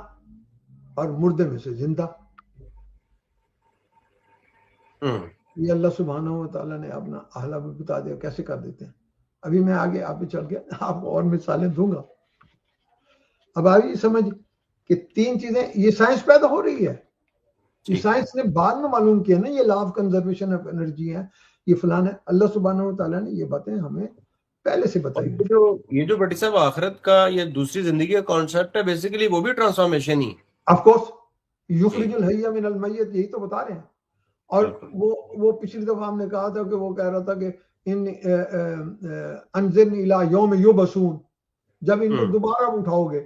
اور مردے میں سے زندہ. یہ اللہ سبحانہ و تعالیٰ نے اپنا احالہ بھی بتا دیا کیسے کر دیتے ہیں. ابھی میں آگے آپ پہ چل گیا, آپ کو اور مثالیں دوں گا. اب آگے سمجھ کہ تین چیزیں یہ سائنس پیدا ہو رہی ہے. یہ سائنس نے بعد میں معلوم کیا نا, یہ law of conservation of energy ہے, یہ فلان ہے. اللہ سبحانہ و تعالیٰ نے یہ باتیں ہمیں پہلے سے بتائی. یہ جو بٹی صاحب آخرت کا یہ دوسری زندگی کا کانسیپٹ ہے, بیسیکلی وہ بھی ٹرانسفارمیشن ہی. آف کورس یخرج الحی من المیت, یہی تو بتا رہے ہیں. اور وہ پچھلی دفعہ ہم نے کہا تھا کہ وہ کہہ رہا تھا کہ انظرنی الی یوم یبعثون, جب ان کو دوبارہ اٹھاؤ گے.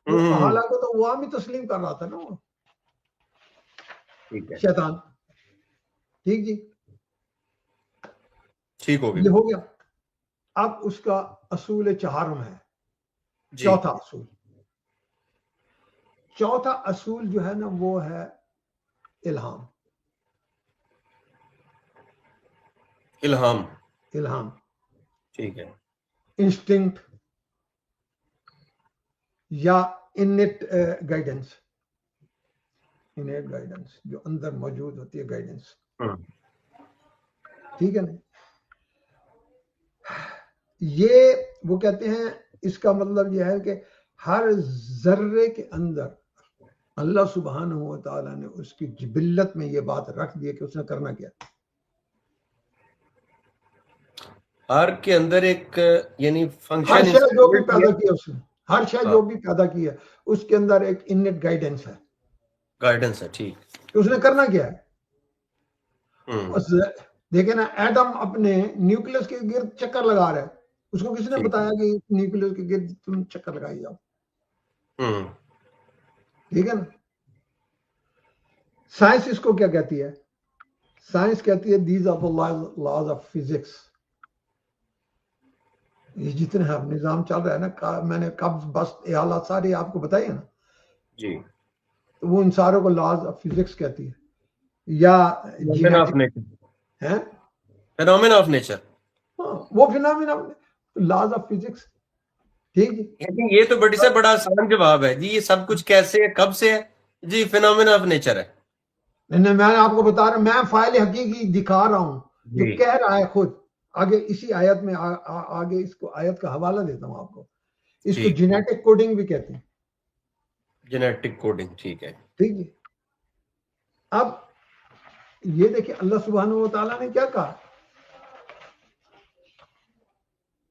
تو حالانکہ تو وہ بھی تسلیم کر رہا تھا نا وہ شیطان. ٹھیک جی, ٹھیک ہو گیا, یہ ہو گیا. اب اس کا اصول چہارم ہے, چوتھا اصول. چوتھا اصول جو ہے نا وہ ہے الہام. الہام ٹھیک ہے. انسٹنکٹ یا انٹ گائیڈنس. انٹ گائیڈنس جو اندر موجود ہوتی ہے, گائیڈنس. ٹھیک ہے نا. یہ وہ کہتے ہیں اس کا مطلب یہ ہے کہ ہر ذرے کے اندر اللہ سبحانہ و تعالیٰ نے اس کی جبلت میں یہ بات رکھ دی کہ اس نے کرنا کیا. ہر کے اندر ایک یعنی فنکشن, ہر شے جو بھی پیدا کیا اس نے, ہر شے جو بھی پیدا کی ہے اس کے اندر ایک انٹ گائیڈنس ہے, گائیڈنس ہے. ٹھیک, کہ اس نے کرنا کیا ہے. دیکھیں نا ایٹم اپنے نیوکلس کے گرد چکر لگا رہا ہے، اس کو کس نے ٹھیک بتایا کہ نیوکلس کے گرد تم چکر لگائی جاؤ؟ ہوں ٹھیک ہے نا. سائنس اس کو کیا کہتی ہے؟ سائنس کہتی ہے these are the laws of physics. یہ جتنے اب نظام چل رہا ہے نا، میں نے قبض بست احالات سارے آپ کو بتائے نا، جی تو وہ ان ساروں کو لاز آف فزکس کہتی ہے یا فینومین آف جینیٹک نیچر، ہے. Phenomenon of nature. وہ فینامنا لاز آف فزکس. ٹھیک جی. یعنی یہ تو بڑی سے بڑا آسان جواب ہے جی. یہ سب کچھ کیسے ہے، کب سے ہے جی؟ فینومین آف نیچر ہے. نہیں میں آپ کو بتا رہا ہوں، میں فائل حقیقی دکھا رہا ہوں جو جی کہہ رہا ہے خود. آگے اسی آیت میں آگے اس کو آیت کا حوالہ دیتا ہوں آپ کو. اس کو ٹھیک، جینیٹک کوڈنگ بھی کہتے ہیں. جینیٹک کوڈنگ، ٹھیک ہے. ٹھیک جی. اب یہ دیکھیں اللہ سبحانہ و تعالیٰ نے کیا کہا.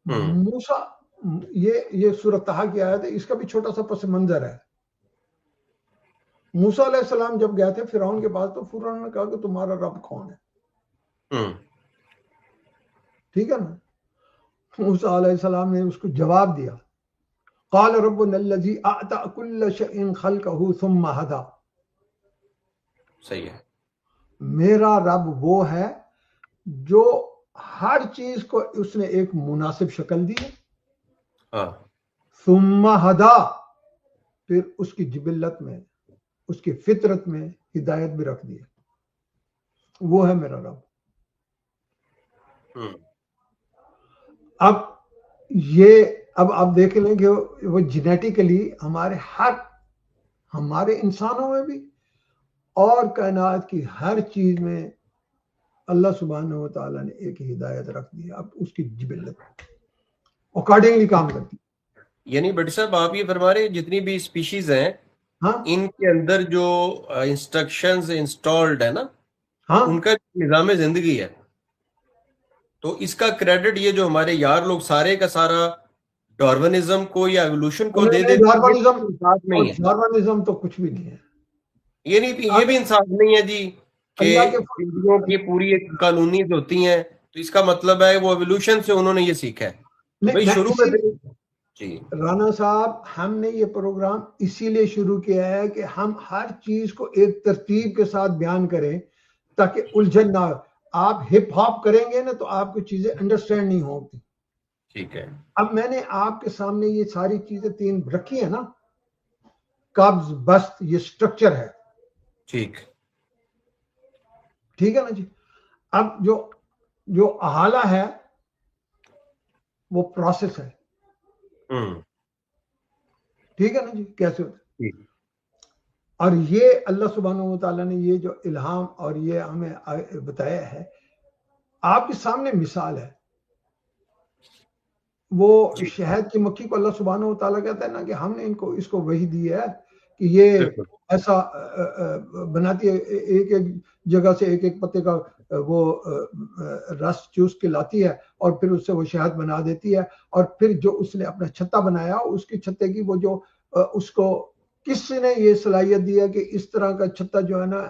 ہوں موسیٰ، یہ سورۃ طٰہٰ کی آیت ہے، اس کا بھی چھوٹا سا پس منظر ہے. موسیٰ علیہ السلام جب گئے تھے فرعون کے پاس تو فرعون نے کہا کہ تمہارا رب کون ہے؟ ہوں ٹھیک ہے نا. موسیٰ علیہ السلام نے اس کو جواب دیا، قال ربنا الذي اعطى كل شيء خلقه ثم هدى. صحیح ہے. میرا رب وہ ہے جو ہر چیز کو اس نے ایک مناسب شکل دی ہے، ہاں ثم ہدا، پھر اس کی جبلت میں، اس کی فطرت میں ہدایت بھی رکھ دی ہے. وہ ہے میرا رب. ہوں اب یہ اب آپ دیکھ لیں کہ وہ جینیٹیکلی ہمارے انسانوں میں بھی اور کائنات کی ہر چیز میں اللہ سبحانہ و تعالیٰ نے ایک ہدایت رکھ دی ہے. اب اس کی جبلت اکارڈنگلی کام کرتی. یعنی بٹ صاحب آپ یہ فرما رہے ہیں جتنی بھی اسپیشیز ہیں ہاں ان کے اندر جو انسٹرکشنز انسٹالڈ ہے نا، ہاں ان کا نظام زندگی ہے. تو اس کا کریڈٹ یہ جو ہمارے یار لوگ سارے کا سارا ڈارونزم کو یا ایوولوشن کو دے دیتے ہیں، یہ ڈارونزم انصاف اور نہیں ہے. ڈارونزم تو کچھ بھی نہیں ہے. یہ بھی انصاف نہیں ہے جی کہ اللہ کے چیزوں کی پوری ایک قانونیت ہوتی ہیں تو اس کا مطلب ہے وہ ایوولوشن سے انہوں نے یہ سیکھا ہے. تو بھائی شروع میں جی رانا صاحب ہم نے یہ پروگرام اسی لیے شروع کیا ہے کہ ہم ہر چیز کو ایک ترتیب کے ساتھ بیان کریں تاکہ الجھن نہ ہو. آپ ہپ ہاپ کریں گے نا تو آپ کو چیزیں انڈرسٹینڈ نہیں ہوتی. ٹھیک ہے. اب میں نے آپ کے سامنے یہ ساری چیزیں تین رکھی ہیں نا، قبض بست یہ سٹرکچر ہے. ٹھیک ٹھیک ہے نا جی. اب جو احالہ ہے وہ پروسیس ہے. ٹھیک ہے نا جی. کیسے ہوتا ہے؟ اور یہ اللہ سبحانہ و تعالیٰ نے یہ جو الہام اور یہ ہمیں بتایا ہے، آپ کے سامنے مثال ہے. وہ شہد کی مکھی کو اللہ سبحانہ و تعالیٰ کہتا ہے نا کہ ہم نے اس کو وحی دی ہے کہ یہ ایسا بناتی ہے، ایک ایک جگہ سے ایک ایک پتے کا وہ رس چوس کے لاتی ہے اور پھر اس سے وہ شہد بنا دیتی ہے. اور پھر جو اس نے اپنا چھتا بنایا اس کی چھتے کی وہ جو اس کو کس نے یہ صلاحیت دی ہے کہ اس طرح کا چھتا جو ہے نا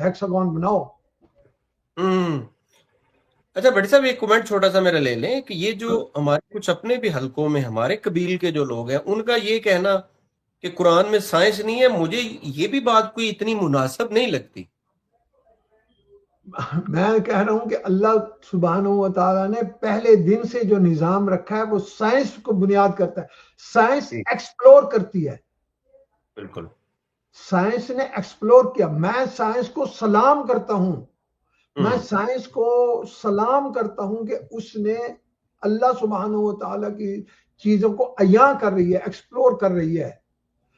ہیکساگون بناؤ. اچھا بڑی صاحب ایک کومنٹ چھوٹا سا میرا لے لیں کہ یہ جو ہمارے کچھ اپنے بھی حلقوں میں ہمارے قبیل کے جو لوگ ہیں ان کا یہ کہنا کہ قرآن میں سائنس نہیں ہے، مجھے یہ بھی بات کوئی اتنی مناسب نہیں لگتی. میں کہہ رہا ہوں کہ اللہ سبحانہ و تعالیٰ نے پہلے دن سے جو نظام رکھا ہے وہ سائنس کو بنیاد کرتا ہے. سائنس ایکسپلور کرتی ہے. بالکل سائنس نے ایکسپلور کیا. میں سائنس کو سلام کرتا ہوں. میں سائنس کو سلام کرتا ہوں کہ اس نے اللہ سبحانہ و تعالیٰ کی چیزوں کو عیاں کر رہی ہے، ایکسپلور کر رہی ہے.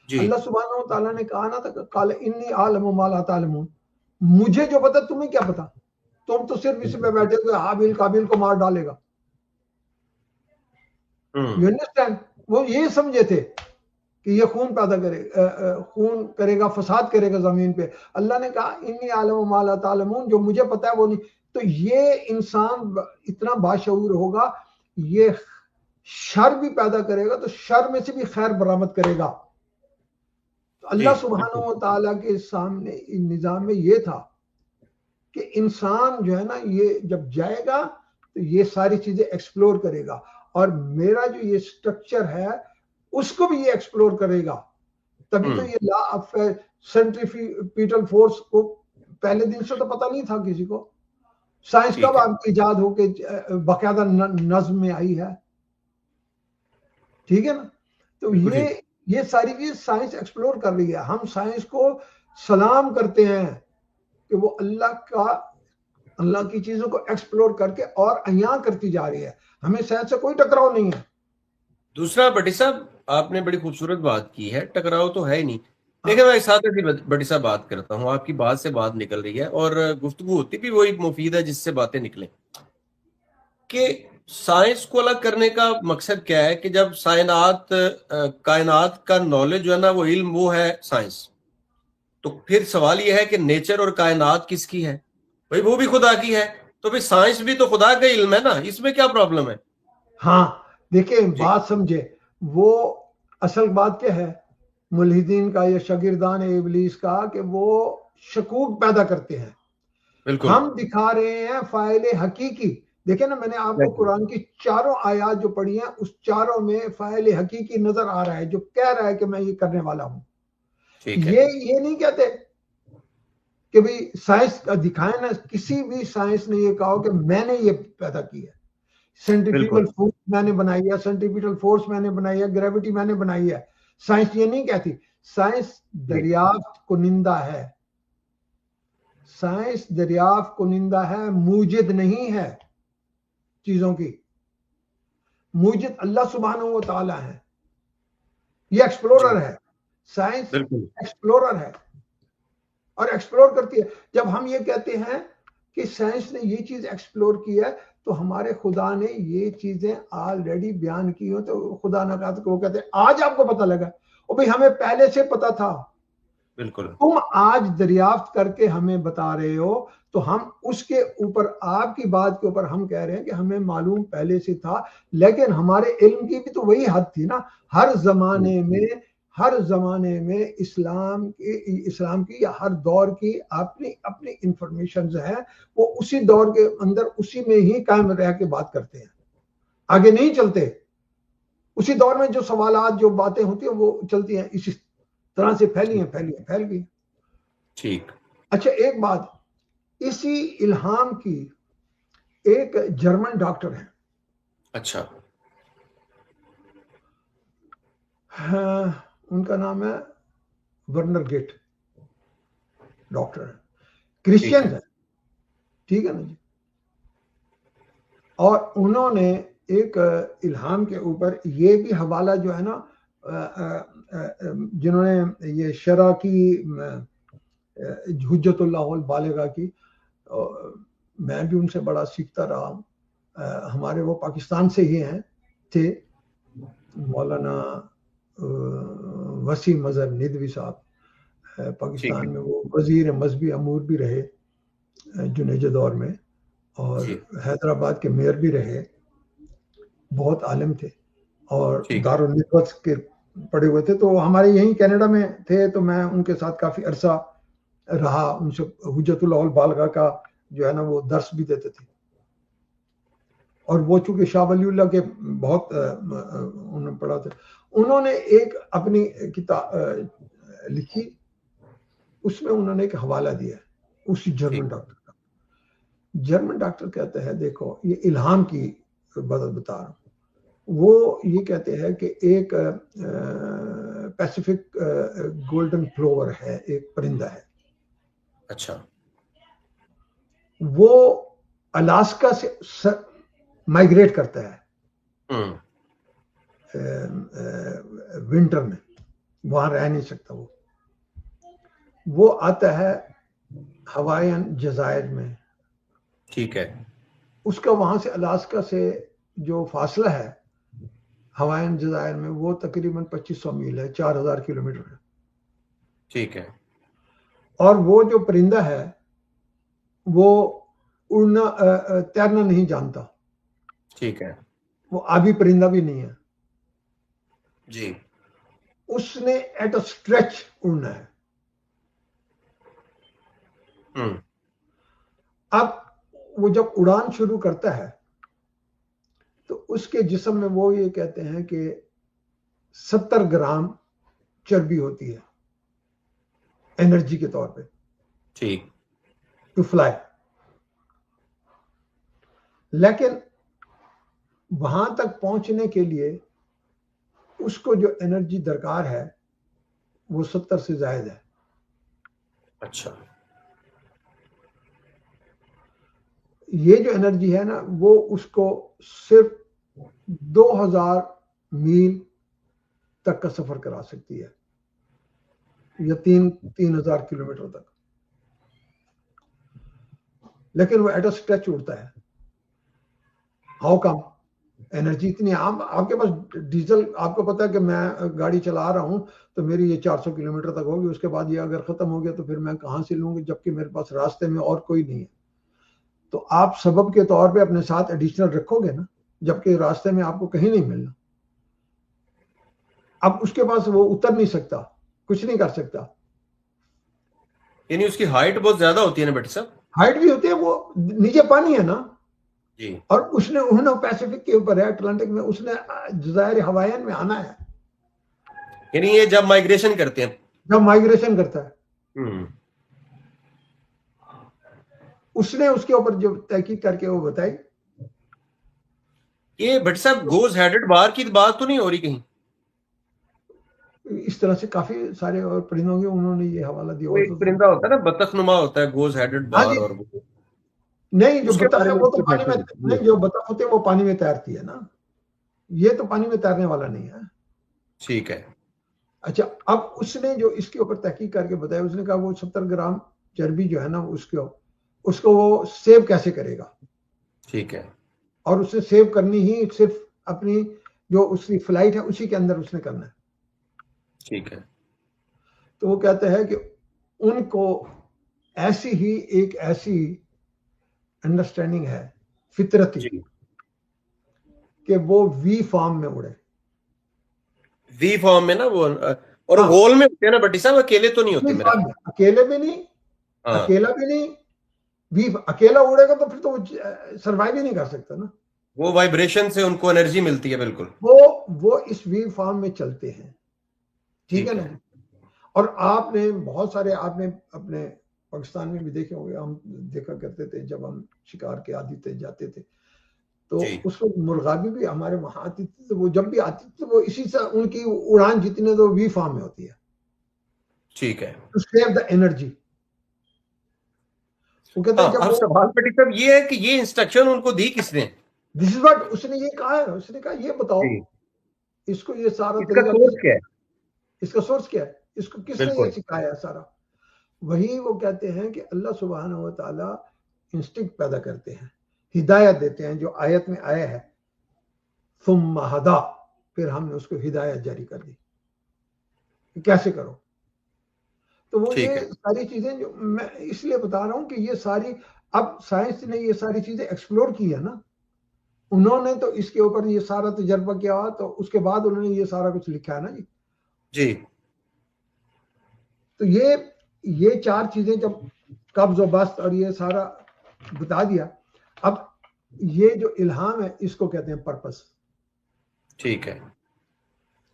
اللہ سبحانہ و تعالیٰ نے کہا نا تھا قال انی عالم ما لا تعلمون، مجھے جو پتا تمہیں کیا پتا، تم تو صرف اس میں بیٹھے ہوئے حابیل قابیل کو مار ڈالے گا. You understand? وہ یہ سمجھے تھے کہ یہ خون کرے گا، فساد کرے گا زمین پہ. اللہ نے کہا انی عالم ما لا تعلمون، جو مجھے پتا ہے وہ نہیں. تو یہ انسان اتنا باشعور ہوگا، یہ شر بھی پیدا کرے گا تو شر میں سے بھی خیر برآمد کرے گا. اللہ سبحانہ و تعالیٰ کے سامنے نظام میں یہ تھا کہ انسان جو ہے نا یہ جب جائے گا تو یہ ساری چیزیں ایکسپلور کرے گا، اور میرا جو یہ سٹرکچر ہے اس کو بھی یہ ایکسپلور کرے گا. تبھی تو یہ لا آف سینٹریفیوٹل فورس کو پہلے دن سے تو پتہ نہیں تھا کسی کو. سائنس کب آپ کی ایجاد ہو کے باقاعدہ نظم میں آئی ہے؟ ٹھیک ہے نا. تو یہ ساری چیز سائنس ایکسپلور کر رہی ہے. ہم سائنس کو سلام کرتے ہیں کہ وہ اللہ کی چیزوں کو ایکسپلور کر کے اور عیاں کرتی جا رہی ہے. ہمیں سائنس سے کوئی ٹکراؤ نہیں ہے. دوسرا بٹی صاحب آپ نے بڑی خوبصورت بات کی ہے، ٹکراؤ تو ہے ہی نہیں. لیکن میں ساتھ بٹی صاحب بات کرتا ہوں، آپ کی بات سے بات نکل رہی ہے اور گفتگو ہوتی بھی وہی مفید ہے جس سے باتیں نکلیں، کہ سائنس کو الگ کرنے کا مقصد کیا ہے کہ جب کائنات کا نالج جو ہے نا وہ علم وہ ہے سائنس، تو پھر سوال یہ ہے کہ نیچر اور کائنات کس کی ہے؟ بھائی وہ بھی خدا کی ہے، تو پھر سائنس بھی تو خدا کا علم ہے نا، اس میں کیا پرابلم ہے؟ ہاں دیکھیں بات سمجھے، وہ اصل بات کیا ہے ملحدین کا یا شاگردان ابلیس کا، کہ وہ شکوک پیدا کرتے ہیں. بالکل ہم دکھا رہے ہیں فاعل حقیقی. دیکھیں نا، میں نے آپ کو قرآن کی چاروں آیات جو پڑھی ہیں اس چاروں میں فاعل حقیقی نظر آ رہا ہے جو کہہ رہا ہے کہ میں یہ کرنے والا ہوں. یہ نہیں کہتے کہ بھئی سائنس کا دکھائیں نا، کسی بھی سائنس نے یہ کہا کہ میں نے یہ پیدا کی ہے. سینٹریفیوگل فورس میں نے بنائی ہے، سینٹریفیوٹل فورس میں نے بنائی ہے، گریوٹی میں نے بنائی ہے. سائنس یہ نہیں کہتی. سائنس دریافت کنندہ ہے، سائنس دریافت کنندہ ہے، موجد نہیں ہے چیزوں کی. موجد اللہ سبحانہ و تعالی ہے، یہ ایکسپلورر ہے. سائنس ایکسپلورر ہے اور ایکسپلور کرتی ہے. جب ہم یہ کہتے ہیں کہ سائنس نے یہ چیز ایکسپلور کی ہے تو ہمارے خدا نے یہ چیزیں آلریڈی بیان کی ہو، تو خدا نہ کہا وہ کہتے ہیں آج آپ کو پتہ لگا، اور بھئی ہمیں پہلے سے پتہ تھا. بالکل تم آج دریافت کر کے ہمیں بتا رہے ہو، تو ہم اس کے اوپر آپ کی بات کے اوپر ہم کہہ رہے ہیں کہ ہمیں معلوم پہلے سے تھا. لیکن ہمارے علم کی بھی تو وہی حد تھی نا. ہر زمانے میں اسلام کی یا ہر دور کی اپنی انفارمیشنز ہیں، وہ اسی دور کے اندر اسی میں ہی قائم رہ کے بات کرتے ہیں، آگے نہیں چلتے. اسی دور میں جو سوالات جو باتیں ہوتی ہیں وہ چلتی ہیں، اسی طرح سے پھیل گئی. ٹھیک. اچھا ایک بات، اسی الہام کی ایک جرمن ڈاکٹر ہے. اچھا. ان کا نام ہے ورنر گیٹ، ڈاکٹر ہے، کرسچین ہے. ٹھیک ہے نا جی. اور انہوں نے ایک الہام کے اوپر یہ بھی حوالہ جو ہے نا، جنہوں نے یہ شرع کی حجت اللہ البالغہ کی، میں بھی ان سے بڑا سیکھتا رہا ہوں. ہمارے وہ پاکستان سے ہی تھے مولانا وسیم اظہر ندوی صاحب. پاکستان میں وہ وزیر مذہبی امور بھی رہے جنیجہ دور میں، اور حیدرآباد کے میئر بھی رہے. بہت عالم تھے اور دارالندوت کے پڑے ہوئے تھے. تو ہمارے یہیں کینیڈا میں تھے، تو میں ان کے ساتھ کافی عرصہ رہا. ان سے حجت اللہ البالغہ کا جو ہے نا وہ درس بھی دیتے تھے. اور وہ چونکہ شاہ ولی اللہ کے بہت انہوں نے پڑھا تھا. انہوں نے ایک اپنی کتاب لکھی، اس میں انہوں نے ایک حوالہ دیا اسی جرمن ڈاکٹر کا. جرمن ڈاکٹر کہتے ہیں دیکھو یہ الہام کی بات بتا رہا ہوں. وہ یہ کہتے ہیں کہ ایک پیسیفک گولڈن پلوور ہے، ایک پرندہ ہے. اچھا. وہ الاسکا سے مائگریٹ کرتا ہے ونٹر میں، وہاں رہ نہیں سکتا. وہ آتا ہے ہوائین جزائر میں. ٹھیک ہے. اس کا وہاں سے الاسکا سے جو فاصلہ ہے ہوائین جزائر میں وہ تقریباً 2500 میل ہے، 4000 کلومیٹر ہے. ٹھیک ہے. اور وہ جو پرندہ ہے وہ تیرنا نہیں جانتا. ٹھیک ہے. وہ آبی پرندہ بھی نہیں ہے. جی. اس نے ایٹ اے اسٹریچ اڑنا ہے. اب وہ جب اڑان شروع کرتا ہے تو اس کے جسم میں وہ یہ کہتے ہیں کہ 70 گرام چربی ہوتی ہے انرجی کے طور پہ ٹھیک ٹو فلائی. لیکن وہاں تک پہنچنے کے لیے اس کو جو انرجی درکار ہے وہ 70 سے زائد ہے. اچھا یہ جو انرجی ہے نا وہ اس کو صرف 2000 میل تک کا سفر کرا سکتی ہے یا 3000 کلومیٹر تک. لیکن وہ ایٹ اے اسٹریچ اڑتا ہے. How come? انرجی اتنی عام. آپ کے پاس ڈیزل، آپ کو پتا ہے کہ میں گاڑی چلا رہا ہوں تو میری یہ 400 کلومیٹر تک ہوگی، اس کے بعد یہ اگر ختم ہو گیا تو پھر میں کہاں سے لوں گی، جبکہ میرے پاس راستے میں اور کوئی نہیں ہے. تو آپ سبب کے طور پہ اپنے ساتھ ایڈیشنل رکھو گے نا، جبکہ راستے میں آپ کو کہیں نہیں ملنا. اب اس کے پاس وہ اتر نہیں سکتا، کچھ نہیں کر سکتا. یعنی اس کی ہائٹ بہت زیادہ ہوتی ہے نا بیٹے صاحب؟ ہائٹ بھی ہوتی ہے، وہ نیچے پانی ہے نا. جی. اور اس نے انہوں پیسفک کے اوپر ہے، اٹلانٹک میں، اس نے جزائر ہوائین میں آنا ہے. یعنی یہ جب مائگریشن کرتے ہیں، جب مائگریشن کرتا ہے، اس نے اس کے اوپر جو تحقیق کر کے وہ بتائی. یہ بٹ صاحب گوز ہیڈڈ بار کی بات تو نہیں ہو رہی کہیں؟ اس طرح سے کافی سارے اور پرندوں کے انہوں نے یہ حوالہ دیا. وہ ایک پرندہ ہوتا ہے نا بطخ نما ہوتا ہے، گوز ہیڈڈ بار، اور نہیں جو اس کے بطخ بارے ہے میں وہ تو پانی میں نہیں، جو بطخ ہوتے ہیں وہ پانی میں تیرتی ہے نا، یہ تو پانی میں تیرنے والا نہیں ہے. ٹھیک ہے. اچھا اب اس نے جو اس کے اوپر تحقیق کر کے بتایا، اس نے کہا وہ 70 گرام چربی جو ہے نا اس کو وہ سیو کیسے کرے گا. ٹھیک ہے. اور اس نے سیو کرنی ہی صرف اپنی جو اس کی فلائٹ ہے اسی کے اندر اس نے کرنا ہے. ٹھیک ہے. تو وہ کہتے ہیں کہ ان کو ایسی ہی ایک ایسی انڈرسٹینڈنگ ہے فطرتی جی. کہ وہ وی فارم میں اڑے. وی فارم میں نا وہ، اور گول میں ہوتے ہیں نا بٹی صاحب، اکیلے تو نہیں ہوتے میرے خیال. اکیلے بھی نہیں، اکیلا بھی نہیں. وی اکیلا اڑے گا تو پھر تو سروائیو ہی نہیں کر سکتا نا. وہ وائبریشن سے ان کو انرجی ملتی ہے. بالکل وہ اس وی فارم میں چلتے ہیں. ٹھیک ہے نا. اور آپ نے بہت سارے، آپ نے اپنے پاکستان میں بھی دیکھے ہوں گے، ہم دیکھا کرتے تھے جب ہم شکار کے عادی تھے جاتے تھے تو اس وقت مرغابی بھی ہمارے وہاں آتی تھی. تو وہ جب بھی آتی تھی وہ اسی سے ان کی اڑان جتنے تو وی فارم میں ہوتی ہے. ٹھیک ہے. To save the energy. وہ کہتے ہیں اب سوال بٹی صاحب یہ ہے کہ یہ انسٹرکشن ان کو دی کس نے؟ دس از واٹ اس نے یہ کہا ہے. اس نے کہا یہ بتاؤ اس کو یہ سارا طریقہ سورس کیا ہے، اس کا سورس کیا ہے، اس کو کس نے یہ سکھایا ہے سارا. وہی وہ کہتے ہیں کہ اللہ سبحانہ و تعالی انسٹنکٹ پیدا کرتے ہیں، ہدایت دیتے ہیں، جو آیت میں آیا ہے ثم ہدا، پھر ہم نے اس کو ہدایت جاری کر دی کیسے کرو. تو وہ یہ ساری چیزیں جو میں اس لیے بتا رہا ہوں کہ یہ ساری، اب سائنس نے یہ ساری چیزیں ایکسپلور کی ہے نا، انہوں نے تو اس کے اوپر یہ سارا تجربہ کیا، تو اس کے بعد انہوں نے یہ سارا کچھ لکھا ہے نا جی. تو یہ چار چیزیں جب قبض و بست اور یہ سارا بتا دیا، اب یہ جو الہام ہے اس کو کہتے ہیں پرپس. ٹھیک ہے.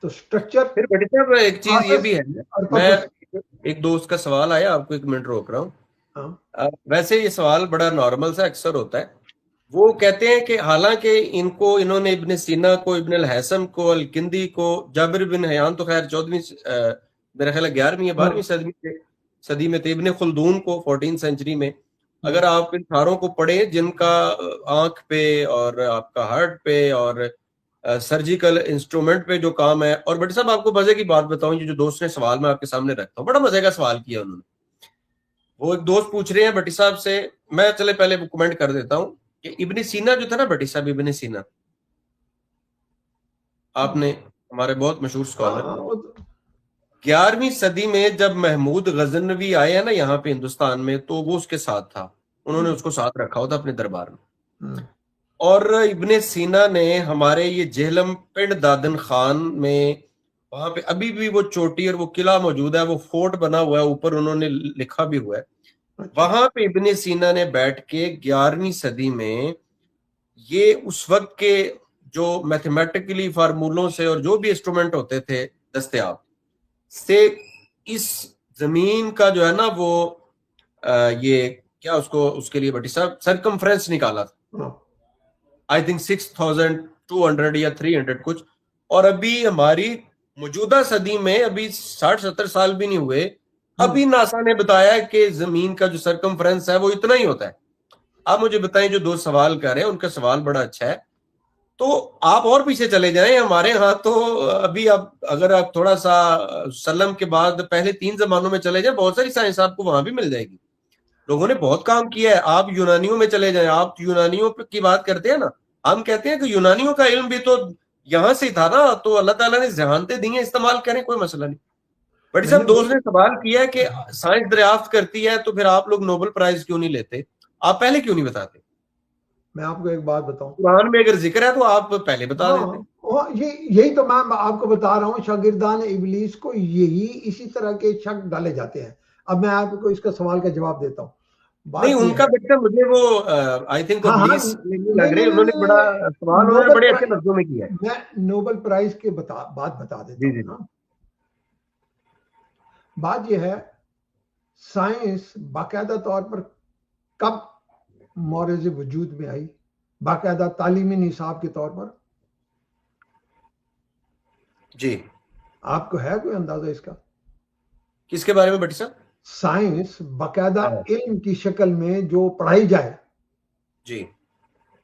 تو سٹرکچر. پھر بڑی صاحب ایک چیز یہ بھی ہے، میں ایک دوست کا سوال آیا، آپ کو ایک منٹ روک رہا ہوں. ویسے یہ سوال بڑا نارمل سا اکثر ہوتا ہے. وہ کہتے ہیں کہ حالانکہ انہوں نے ابن سینا کو، ابن الحیثم کو، الکندی کو، جابر بن حیان تو خیر 14ویں میرا خیال ہے 11ویں یا 12ویں صدی میں تھے، ابن خلدون کو 14 سینچری میں. اگر آپ ان ساروں کو پڑھیں جن کا آنکھ پہ اور آپ کا ہارٹ پہ اور سرجیکل انسٹرومنٹ پہ جو کام ہے. اور بٹ صاحب آپ کو مزے کی بات بتاؤں، جو دوست نے سوال میں آپ کے سامنے رکھتا ہوں، بڑا مزے کا سوال کیا انہوں نے. وہ ایک دوست پوچھ رہے ہیں بٹی صاحب سے، میں چلے پہلے وہ کمنٹ کر دیتا ہوں کہ ابن سینا جو تھا نا بٹی صاحب، ابن سینا آپ نے ہمارے بہت مشہور اسکالر، 11ویں صدی میں جب محمود غزنوی آئے ہیں نا یہاں پہ ہندوستان میں، تو وہ اس کے ساتھ تھا، انہوں نے اس کو ساتھ رکھا ہوتا اپنے دربار میں. اور ابن سینا نے ہمارے یہ جہلم پنڈ دادن خان میں، وہاں پہ ابھی بھی وہ چوٹی اور وہ قلعہ موجود ہے، وہ فورٹ بنا ہوا ہے اوپر، انہوں نے لکھا بھی ہوا ہے وہاں پہ ابن سینا نے بیٹھ کے 11ویں صدی میں یہ اس وقت کے جو میتھمیٹیکلی فارمولوں سے اور جو بھی انسٹرومنٹ ہوتے تھے دستیاب سے اس زمین کا جو ہے نا وہ یہ کیا اس کے لیے بٹی صاحب سرکمفرنس نکالا تھا آئی تھنک 6200 یا 300 کچھ. اور ابھی ہماری موجودہ صدی میں ابھی 60-70 سال بھی نہیں ہوئے, ابھی ناسا نے بتایا کہ زمین کا جو سرکمفرنس ہے وہ اتنا ہی ہوتا ہے. آپ مجھے بتائیں جو دو سوال کر رہے ہیں ان کا سوال بڑا اچھا ہے, تو آپ اور پیچھے چلے جائیں. ہمارے ہاں تو ابھی اگر آپ تھوڑا سا سلم کے بعد پہلے 3 زمانوں میں چلے جائیں, بہت ساری سائنس آپ کو وہاں بھی مل جائے گی. لوگوں نے بہت کام کیا ہے. آپ یونانیوں میں چلے جائیں, آپ یونانیوں کی بات کرتے ہیں نا, ہم کہتے ہیں کہ یونانیوں کا علم بھی تو یہاں سے تھا نا, تو اللہ تعالیٰ نے ذہانتیں دی ہیں, استعمال کریں, کوئی مسئلہ نہیں. بٹ صاحب دوست نے سوال کیا کہ سائنس دریافت کرتی ہے تو پھر آپ لوگ نوبل پرائز کیوں نہیں لیتے, آپ پہلے کیوں نہیں بتاتے؟ میں آپ کو ایک بات بتاؤں, قرآن میں اگر ذکر ہے تو آپ پہلے بتا دیتے. یہی تو میں آپ کو بتا رہا ہوں, شاگردان ابلیس کو یہی اسی طرح کے شک ڈالے جاتے ہیں. اب میں آپ کو اس کا سوال کا جواب دیتا ہوں. نہیں ان کا بیٹا مجھے وہ آئی تھنک ابلیس لگ رہے, انہوں نے بڑا سوال انہوں نے بڑے اچھے لفظوں میں کیا ہے. میں نوبل پرائز کے بات بتا دیتا ہوں. بات یہ ہے, سائنس باقاعدہ طور پر کب مورز وجود میں آئی, باقاعدہ تعلیمی نصاب کے طور پر؟ جی آپ کو ہے کوئی اندازہ اس کا؟ کس کے بارے میں بٹی صاحب؟ سائنس باقاعدہ علم کی شکل میں جو پڑھائی جائے, جی,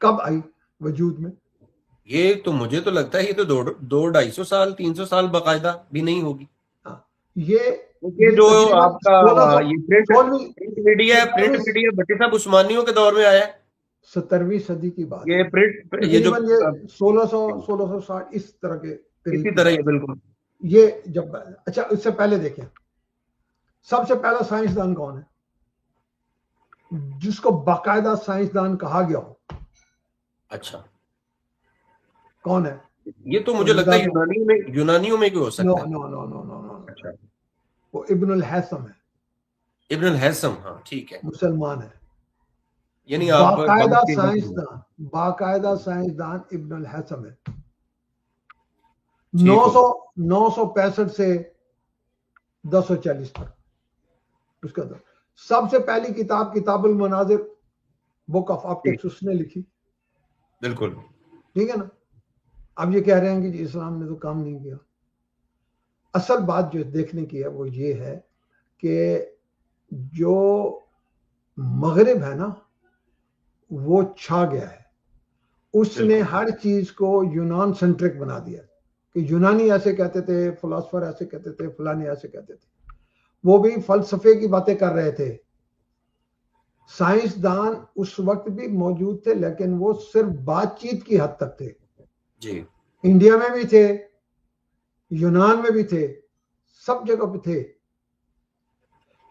کب آئی وجود میں؟ یہ تو مجھے تو لگتا ہے یہ تو 200-250 سال 300 سال باقاعدہ بھی نہیں ہوگی. یہ جو آپ کا یہ پرنٹ میڈیا بٹی صاحب عثمانیوں کے دور میں آیا ہے, 17ویں صدی کی بات. یہ پرنٹ یہ جو 1660 اس طرح کے اسی طرح یہ بالکل یہ جب, اچھا اس سے پہلے دیکھیں سب سے پہلا سائنسدان کون ہے جس کو باقاعدہ سائنسدان کہا گیا ہو؟ اچھا کون ہے؟ یہ تو مجھے لگتا ہے یونانیوں میں کیوں ہو سکتا ہے. نو وہ ابن الحیثم ہے. ابن الحیثم, ہاں ٹھیک ہے, مسلمان ہے. یعنی باقاعدہ سائنسدان ابن الحیثم ہے. 965 سے 1040 تک اس کا دور. سب سے پہلی کتاب المناظر بک آف آپٹکس اس نے لکھی. بالکل ٹھیک ہے نا. اب یہ کہہ رہے ہیں کہ اسلام نے تو کام نہیں کیا. اصل بات جو دیکھنے کی ہے وہ یہ ہے کہ جو مغرب ہے نا وہ چھا گیا ہے. اس نے ہر چیز کو یونان سنٹرک بنا دیا کہ یونانی ایسے کہتے تھے, فلاسفر ایسے کہتے تھے, فلانے ایسے کہتے تھے. وہ بھی فلسفے کی باتیں کر رہے تھے. سائنسدان اس وقت بھی موجود تھے لیکن وہ صرف بات چیت کی حد تک تھے. جی انڈیا میں بھی تھے, یونان میں بھی تھے, سب جگہ پہ تھے,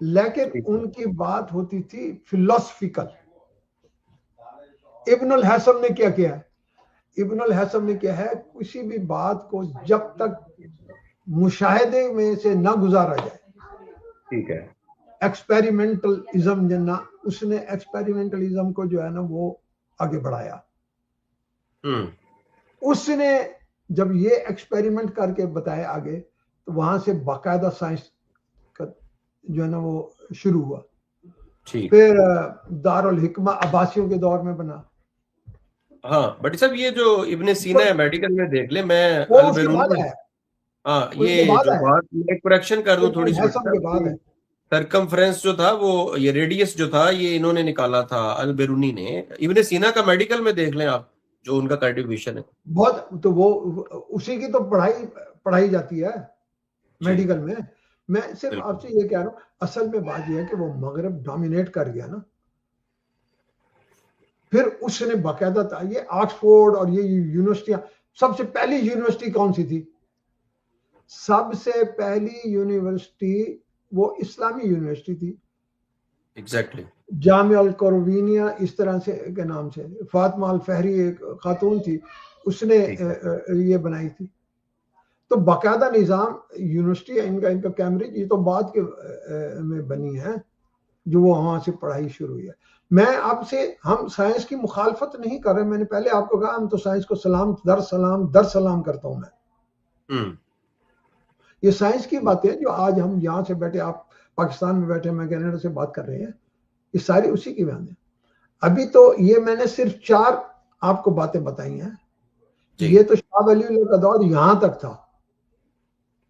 لیکن ان کی بات ہوتی تھی فلسفیکل. ابن الحیثم نے کیا کیا ہے؟ ابن الحیثم نے کیا ہے, کسی بھی بات کو جب تک مشاہدے میں سے نہ گزارا جائے, ٹھیک ہے, ایکسپیریمنٹلزم جنہ, اس نے ایکسپیریمنٹلزم کو جو ہے نا وہ آگے بڑھایا. اس نے جب یہ ایکسپیریمنٹ کر کے بتایا آگے, تو وہاں سے باقاعدہ سائنس کا جو ہے نا وہ شروع ہوا. پھر دارالحکمہ عباسیوں کے دور میں بنا. ہاں بٹ صاحب یہ جو ابن سینا ہے میڈیکل میں دیکھ لیں, میں ہاں یہ جو بات میں کریکشن کر دوں تھوڑی سی, سرکمفرنس جو تھا وہ یہ ریڈیس جو تھا یہ انہوں نے نکالا تھا البیرونی نے. ابن سینا کا میڈیکل میں دیکھ لیں آپ, جو ان کا کنٹریبیوشن ہے بہت, تو وہ اسی کی تو پڑھائی جاتی ہے میڈیکل میں. میں صرف آپ سے یہ کہہ رہا ہوں, اصل میں بات یہ ہے کہ وہ مغرب ڈومینیٹ کر گیا نا. پھر اس نے باقاعدہ تھا یہ آکسفورڈ اور یہ یونیورسٹیاں. سب سے پہلی یونیورسٹی کون سی تھی؟ سب سے پہلی یونیورسٹی وہ اسلامی یونیورسٹی تھی. ایگزیکٹلی جامعہ القروینیہ اس طرح سے کے نام سے. فاطمہ الفہری ایک خاتون تھی, اس نے یہ بنائی تھی. تو باقاعدہ نظام یونیورسٹی ان کا کیمبرج, یہ تو بعد کے میں بنی ہے. جو وہ وہاں سے پڑھائی شروع ہوئی ہے. میں آپ سے ہم سائنس کی مخالفت نہیں کر رہے. میں نے پہلے آپ کو کہا ہم تو سائنس کو سلام در سلام کرتا ہوں میں. یہ سائنس کی باتیں جو آج ہم یہاں سے بیٹھے, آپ پاکستان میں بیٹھے, میں کینیڈا سے بات کر رہے ہیں, یہ ساری اسی کی باتیں. ابھی تو یہ میں نے صرف 4 آپ کو باتیں بتائی ہیں. یہ تو شاہ ولی اللہ کا دور یہاں تک تھا.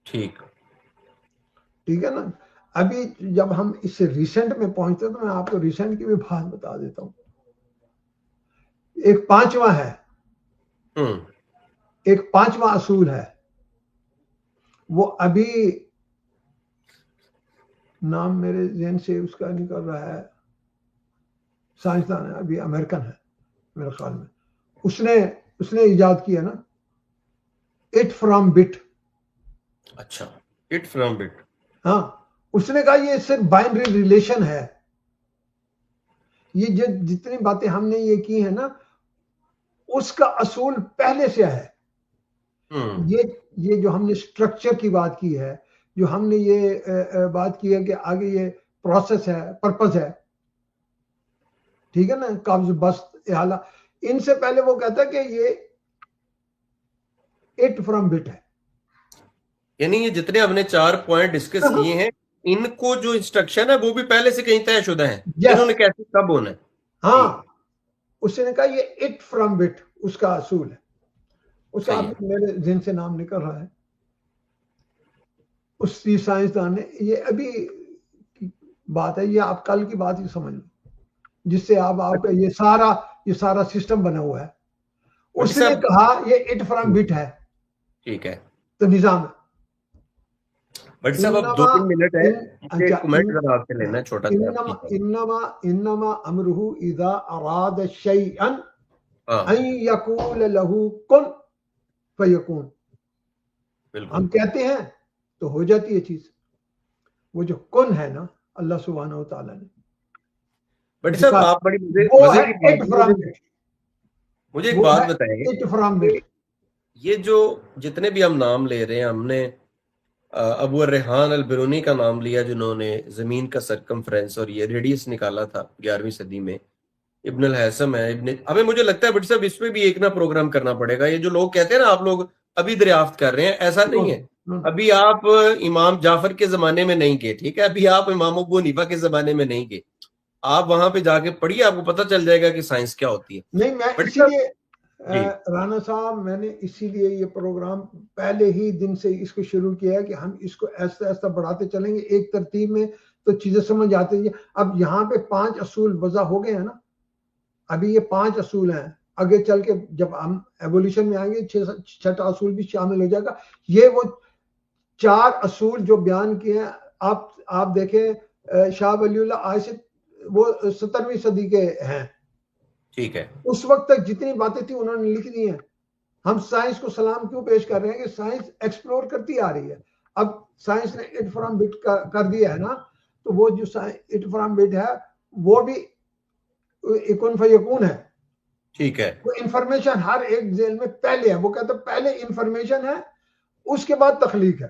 ٹھیک ہے نا. ابھی جب ہم اس سے ریسنٹ میں پہنچتے تو میں آپ کو ریسنٹ کی بھی بات بتا دیتا ہوں. ایک 5واں ہے, ایک 5واں اصول ہے, وہ ابھی نام میرے ذہن سے اس کا نکل رہا ہے, سائنسدان ہے, ابھی امریکن ہے میرے خیال میں. اس نے ایجاد کیا نا, اٹ فرام بٹ. اچھا, اٹ فرام بٹ. ہاں, اس نے کہا یہ صرف بائنری ریلیشن ہے. یہ جتنی باتیں ہم نے یہ کی ہیں نا, اس کا اصول پہلے سے ہے. یہ جو ہم نے سٹرکچر کی بات کی ہے, جو ہم نے یہ بات کی ہے کہ آگے یہ پروسیس ہے, پرپز ہے, ٹھیک ہے نا, قبض بست احالہ, ان سے پہلے وہ کہتا ہے کہ یہ اٹ فرام بٹ ہے. یعنی یہ جتنے ہم نے 4 پوائنٹ ڈسکس کیے ہیں, ان کو جو انسٹرکشن ہے وہ بھی پہلے سے کہیں طے شدہ ہیں, انہوں نے کیسے کب ہونا ہے. ہاں, اس نے کہا یہ اٹ فرام بٹ اس کا اصول ہے. اس کا میرے ذہن سے نام نکل رہا ہے, اس کی سائنسدان نے, یہ ابھی بات ہے, یہ آپ کل کی بات ہی سمجھ لو, جس سے آپ کا یہ سارا سسٹم بنا ہوا ہے. اس نے کہا یہ اٹ فرام بٹ ہے. ٹھیک ہے, تو نظام ہے. بٹ صاحب اب 2-3 منٹ ہے, ایک کمنٹ ذرا آپ سے لینا ہے چھوٹا سا. انما امرہ اذا اراد شیئا ان یقول له کن فیکون. ہم کہتے ہیں تو ہو جاتی ہے چیز. وہ جو کن ہے نا, اللہ سبحانہ وتعالی نے. بٹ صاحب آپ بڑی مزے کی مجھے ایک بات بتائیں, یہ جو جتنے بھی ہم نام لے رہے ہیں, ہم نے ابو الریحان البرونی کا نام لیا جنہوں نے زمین کا سرکمفرنس اور یہ ریڈیس نکالا تھا 11ویں صدی میں. ابن الحیثم ہے, ابھی مجھے لگتا ہے بٹ صاحب اس پہ بھی ایک نہ پروگرام کرنا پڑے گا. یہ جو لوگ کہتے ہیں نا آپ لوگ ابھی دریافت کر رہے ہیں, ایسا نہیں ہے. ابھی آپ امام جعفر کے زمانے میں نہیں گئے, ٹھیک ہے, ابھی آپ امام ابو حنیفہ کے زمانے میں نہیں گئے. آپ وہاں پہ جا کے پڑھیے, آپ کو پتہ چل جائے گا کہ سائنس کیا ہوتی ہے. نہیں, میں اسی لیے رانا صاحب, میں نے اسی لیے یہ پروگرام پہلے ہی دن سے اس کو شروع کیا ہے کہ ہم اس کو ایسا ایسا بڑھاتے چلیں گے ایک ترتیب میں, تو چیزیں سمجھ آتی ہیں. اب یہاں پہ 5 اصول وضع ہو گئے ہیں نا, ابھی یہ 5 اصول ہیں. آگے چل کے جب ہم ایولیوشن میں آئیں گے 6 اصول بھی شامل ہو جائے گا. یہ وہ 4 اصول جو بیان کیے ہیں, آپ دیکھیں شاہ ولی اللہ آج سے وہ 17ویں صدی کے ہیں, ٹھیک ہے, اس وقت تک جتنی باتیں تھیں انہوں نے لکھ دی ہیں. ہم سائنس کو سلام کیوں پیش کر رہے ہیں کہ سائنس ایکسپلور کرتی آ رہی ہے. اب سائنس نے اٹ فرام بٹ کر دیا ہے نا, تو وہ جو اٹ فرام بٹ ہے وہ بھی کن فیکون ہے. ٹھیک ہے, وہ انفارمیشن ہر ایک ذیل میں پہلے ہے. وہ کہتا ہے پہلے انفارمیشن ہے, اس کے بعد تخلیق ہے.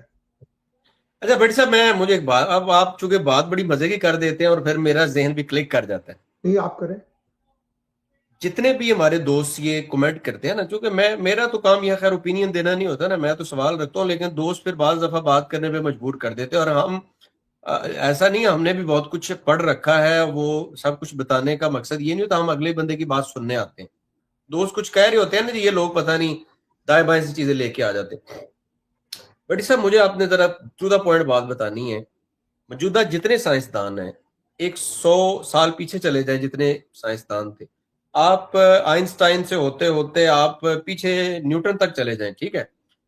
اچھا بٹ صاحب, مجھے ایک بات, اب آپ چونکہ بات بڑی مزے کی کر دیتے ہیں اور پھر میرا ذہن بھی کلک کر جاتا ہے. نہیں, آپ کریں. جتنے بھی ہمارے دوست یہ کمنٹ کرتے ہیں نا, چونکہ میرا تو کام یہ خیر اوپینین دینا نہیں ہوتا نا, میں تو سوال رکھتا ہوں, لیکن دوست پھر بعض دفعہ بات کرنے پہ مجبور کر دیتے ہیں. اور ہم ایسا نہیں, ہم نے بھی بہت کچھ پڑھ رکھا ہے, وہ سب کچھ بتانے کا مقصد یہ نہیں ہوتا, ہم اگلے بندے کی بات سننے آتے ہیں. دوست کچھ کہہ رہے ہوتے ہیں نا جی, یہ لوگ پتہ نہیں دائیں بائیں سے چیزیں لے کے آ جاتے. بٹ صاحب مجھے آپ نے ذرا ٹو دا پوائنٹ بات بتانی ہے. موجودہ جتنے سائنسدان ہیں, 100 سال پیچھے چلے جائیں جتنے سائنسدان تھے, آپ آئنسٹائن سے ہوتے ہوتے آپ پیچھے نیوٹن تک چلے جائیں, ٹھیک ہے,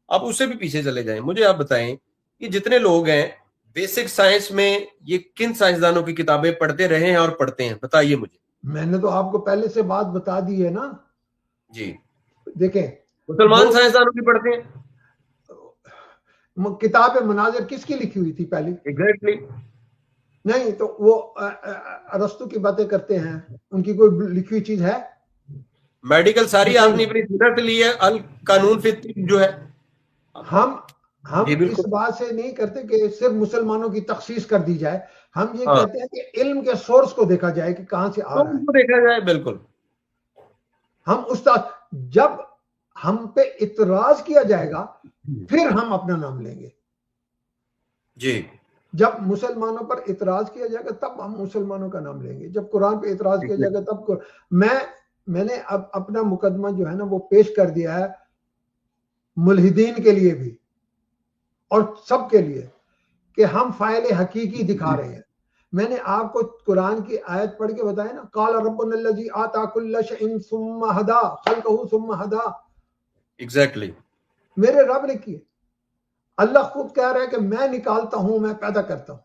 آپ اس سے بھی پیچھے چلے جائیں, مجھے آپ بتائیں یہ جتنے لوگ ہیں بیسک سائنس میں یہ کن سائنسدانوں کی کتابیں پڑھتے رہے ہیں اور پڑھتے ہیں, بتائیے مجھے. میں نے تو آپ کو پہلے سے بات بتا دی ہے نا. جی, دیکھیں, مسلمان سائنسدانوں کی پڑھتے ہیں. کتاب مناظر کس کی لکھی ہوئی تھی پہلی؟ ایگزیکٹلی. نہیں تو وہ ارسطو کی باتیں کرتے ہیں, ان کی کوئی لکھی ہوئی چیز ہے؟ میڈیکل ساری آپ نے اپنی سیرت لی ہے, القانون فی الطب جو ہے. ہم اس بات سے نہیں کرتے کہ صرف مسلمانوں کی تخصیص کر دی جائے. ہم یہ ہاں کہتے ہیں کہ علم کے سورس کو دیکھا جائے کہ کہاں سے آ تو رہا ہے. ان کو دیکھا جائے بالکل. ہم استاد جب ہم پہ اعتراض کیا جائے گا پھر ہم اپنا نام لیں گے. جی جب مسلمانوں پر اعتراض کیا جائے گا تب ہم مسلمانوں کا نام لیں گے. جب قرآن پہ اعتراض کیا جائے گا تب میں نے اب اپنا مقدمہ جو ہے نا وہ پیش کر دیا ہے ملحدین کے لیے بھی اور سب کے لیے کہ ہم فاعل حقیقی دکھا رہے ہیں. میں نے آپ کو قرآن کی آیت پڑھ کے بتایا نا قال ربنا الذی آتا کل شیء ثم ہدا خلقہ ثم ہدا. ایگزیکٹلی. میرے رب نے کیے. اللہ خود کہہ رہا ہے کہ میں نکالتا ہوں میں پیدا کرتا ہوں.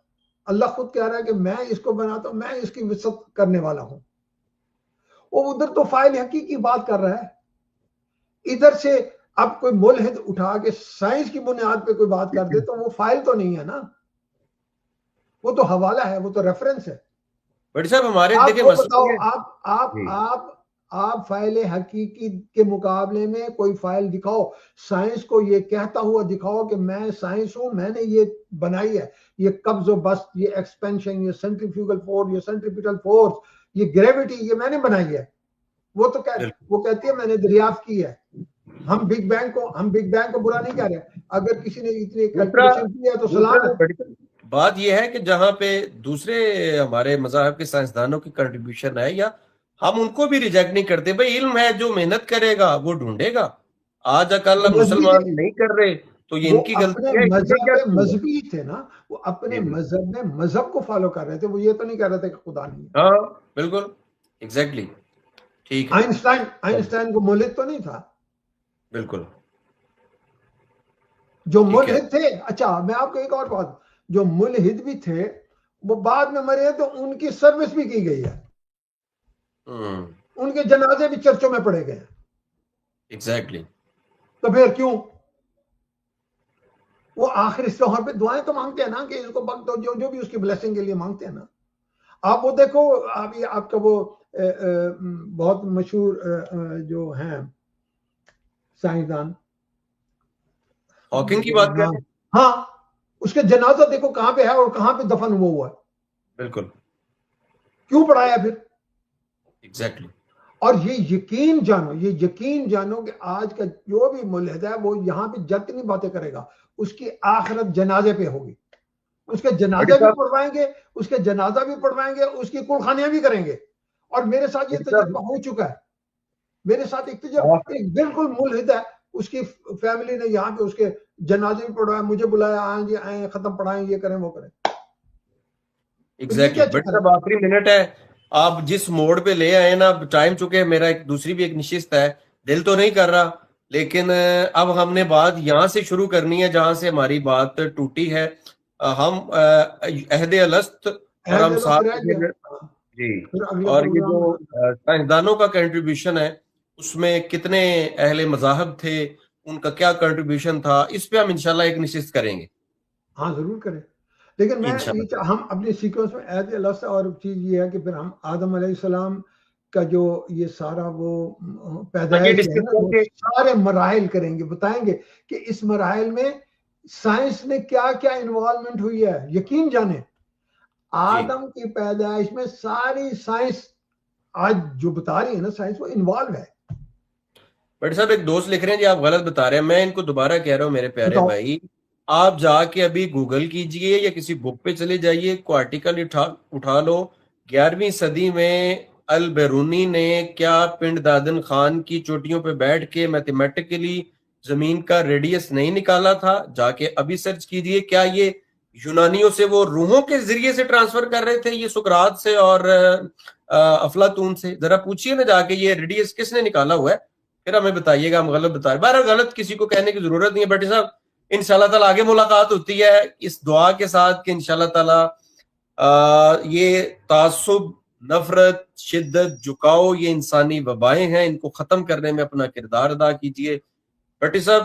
اللہ خود کہہ رہا ہے کہ میں اس کو بناتا ہوں میں اس کی وسعت کرنے والا ہوں. وہ ادھر تو فاعل حقیقی بات کر رہا ہے. ادھر سے اب کوئی ملحد اٹھا کے سائنس کی بنیاد پہ کوئی بات کر دے تو وہ فائل تو نہیں ہے نا, وہ تو حوالہ ہے, وہ تو ریفرنس ہے. بٹ صاحب ہمارے آپ دیکھیں وہ مسئلہ بتاؤ جی آپ فائل حقیقی کے مقابلے میں کوئی فائل دکھاؤ, سائنس کو یہ کہتا ہوا دکھاؤ کہ میں سائنس ہوں, میں نے یہ بنائی ہے, یہ قبض و بسط, یہ ایکسپینشن, یہ سینٹریفیوگل فورس, یہ سینٹریپیٹل فورس, یہ گریوٹی, یہ میں نے بنائی ہے. وہ تو وہ کہتی ہے میں نے دریافت کی ہے. ہم بگ بینگ کو برا نہیں کہہ رہے. اگر کسی نے اتنی کیلکولیشن کی ہے تو سلام ہے. بات یہ ہے کہ جہاں پہ دوسرے ہمارے مذاہب کے سائنسدانوں کی کنٹریبیوشن ہے یا ہم ان کو بھی ریجیکٹ نہیں کرتے. بھائی علم ہے, جو محنت کرے گا وہ ڈھونڈے گا. آج اکل مسلمان نہیں کر رہے تو یہ ان کی غلطی ہے. مذہبی تھے نا, وہ اپنے مذہب میں مذہب کو فالو کر رہے تھے. وہ یہ تو نہیں کہہ رہے تھے کہ خدا نہیں ہے. ہاں بالکل ایگزیکٹلی ٹھیک ہے. آئنسٹائن کو مولد تو نہیں تھا بالکل جو ملحد تھے. اچھا میں آپ کو ایک اور بات, جو ملحد بھی تھے وہ بعد میں مرے تو ان کی سروس بھی کی گئی ہے, ان کے جنازے بھی چرچوں میں پڑے گئے ہیں. ایگزیکٹلی. تو پھر کیوں وہ آخر اس طور پہ دعائیں تو مانگتے ہیں نا کہ اس کو بخت دو, جو بھی اس کی بلیسنگ کے لیے مانگتے ہیں نا. آپ وہ دیکھو آپ کا وہ بہت مشہور جو ہیں سائنسدان ہاکنگ کی بات کر رہے ہیں. ہاں اس کے جنازہ دیکھو کہاں پہ ہے اور کہاں پہ دفن ہوا ہے. بالکل کیوں پڑھایا پھر. ایگزیکٹلی. اور یہ یقین جانو کہ آج کا جو بھی ملحد ہے وہ یہاں پہ جتنی باتیں کرے گا اس کی آخرت جنازے پہ ہوگی. اس کے جنازے بھی پڑھوائیں گے, اس کے جنازہ بھی پڑھوائیں گے, اس کی قربانیاں بھی کریں گے. اور میرے ساتھ یہ تجربہ ہو چکا ہے. میرے ساتھ ایک تجربہ, ایک بالکل ملحد ہے, اس کی فیملی نے یہاں پہ اس کے جنازے بھی پڑھوایا, مجھے بلایا, آئیں جی آئیں ختم پڑھائیں, یہ کریں وہ کریں. ایگزیکٹلی. بٹ سب آخری منٹ ہے, آپ جس موڑ پہ لے آئے نا, ٹائم چکے, میرا دوسری بھی ایک نشست ہے, دل تو نہیں کر رہا لیکن اب ہم نے بات یہاں سے شروع کرنی ہے جہاں سے ہماری بات ٹوٹی ہے. ہم عہد الست اور ہم ساتھ جی, اور یہ جو سائنسدانوں کا کنٹریبیوشن ہے اس میں کتنے اہل مذاہب تھے, ان کا کیا کنٹریبیوشن تھا, اس پہ ہم انشاءاللہ ایک نشست کریں گے. ہاں ضرور کریں. لیکن میں ہم اپنے سیکوینس میں عہد الست اور چیز یہ ہے کہ پھر ہم آدم علیہ السلام کا جو یہ سارا وہ پیدائش ہے نا, وہ سارے مراحل کریں گے, بتائیں گے کہ اس مراحل میں سائنس نے کیا کیا انوالومنٹ ہوئی ہے. یقین جانے آدم کی پیدائش میں ساری سائنس آج جو بتا رہی ہے نا سائنس, وہ انوالو ہے. بٹ صاحب ایک دوست لکھ رہے ہیں جی آپ غلط بتا رہے ہیں, میں ان کو دوبارہ کہہ رہا ہوں میرے پیارے بھائی, آپ جا کے ابھی گوگل کیجئے یا کسی بک پہ چلے جائیے, کو آرٹیکل اٹھا لو, 11ویں صدی میں البیرونی نے کیا پنڈ دادن خان کی چوٹیوں پہ بیٹھ کے میتھمیٹیکلی زمین کا ریڈیس نہیں نکالا تھا, جا کے ابھی سرچ کیجئے. کیا یہ یونانیوں سے وہ روحوں کے ذریعے سے ٹرانسفر کر رہے تھے, یہ سقراط سے اور افلاطون سے؟ ذرا پوچھئے نا جا کے یہ ریڈیس کس نے نکالا ہوا ہے, پھر ہمیں بتائیے گا. ہم غلط بتا رہے, بہرحال غلط کسی کو کہنے کی ضرورت نہیں ہے. بٹ صاحب انشاءاللہ تعالی آگے ملاقات ہوتی ہے اس دعا کے ساتھ کہ انشاءاللہ تعالی یہ تعصب, نفرت, شدت, جھکاؤ, یہ انسانی وبائیں ہیں, ان کو ختم کرنے میں اپنا کردار ادا کیجئے. بٹ صاحب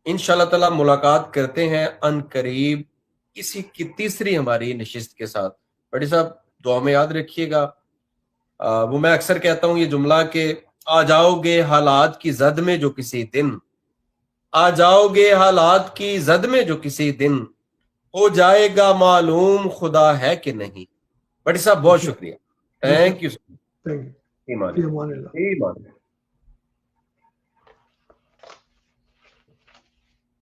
انشاءاللہ تعالی ملاقات کرتے ہیں ان قریب اسی کی تیسری ہماری نشست کے ساتھ. بٹ صاحب دعا میں یاد رکھیے گا, وہ میں اکثر کہتا ہوں یہ جملہ کہ آ جاؤ گے حالات کی زد میں جو کسی دن, آ جاؤ گے حالات کی زد میں جو کسی دن, ہو جائے گا معلوم خدا ہے کہ نہیں. بٹی صاحب بہت شکریہ. Thank you. Thank you. ایمان فی امان اللہ. ایمان.